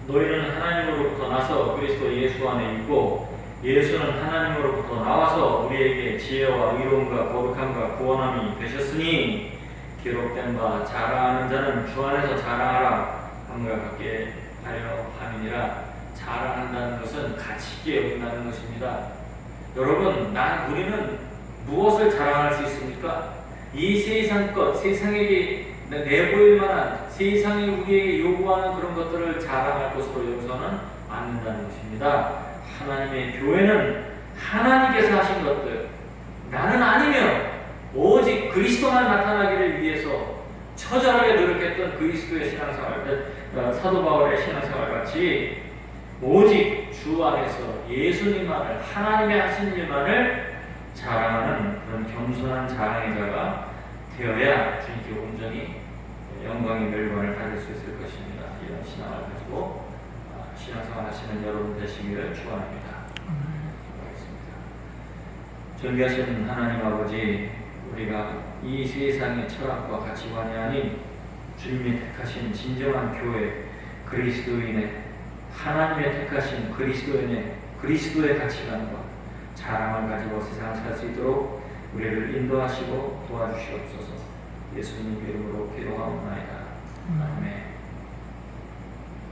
너희는 하나님으로부터 나서 그리스도 예수 안에 있고 예수는 하나님으로부터 나와서 우리에게 지혜와 의로움과 거룩함과 구원함이 되셨으니 기록된 바 자랑하는 자는 주 안에서 자랑하라 함과 같게 하려 함이니라. 자랑한다는 것은 가치 있게 여긴다는 것입니다. 여러분, 우리는 무엇을 자랑할 수 있습니까? 이 세상 것, 세상에게 내보일 만한 세상이 우리에게 요구하는 그런 것들을 자랑할 것으로 여기서는 않는다는 것입니다. 하나님의 교회는 하나님께서 하신 것들, 나는 아니며 오직 그리스도만 나타나기를 위해서 처절하게 노력했던 그리스도의 신앙생활, 사도 바울의 신앙생활 같이 오직 주 안에서 예수님만을, 하나님의 하신 일만을 자랑하는 그런 겸손한 자랑의 자가 되어야 주님께 온전히 영광의 멸관을 받을 수 있을 것입니다. 이런 신앙을 가지고 신앙생활 하시는 여러분 되시기를 축원합니다. 존귀하신 하나님 아버지, 우리가 이 세상의 철학과 가치관이 아닌 주님이 택하신 진정한 교회, 그리스도인의 하나님의 택하신 그리스도의 가치관과 자랑을 가지고 세상을 살 수 있도록 우리를 인도하시고 도와주시옵소서. 예수님 이름으로 기도하옵나이다. 아멘.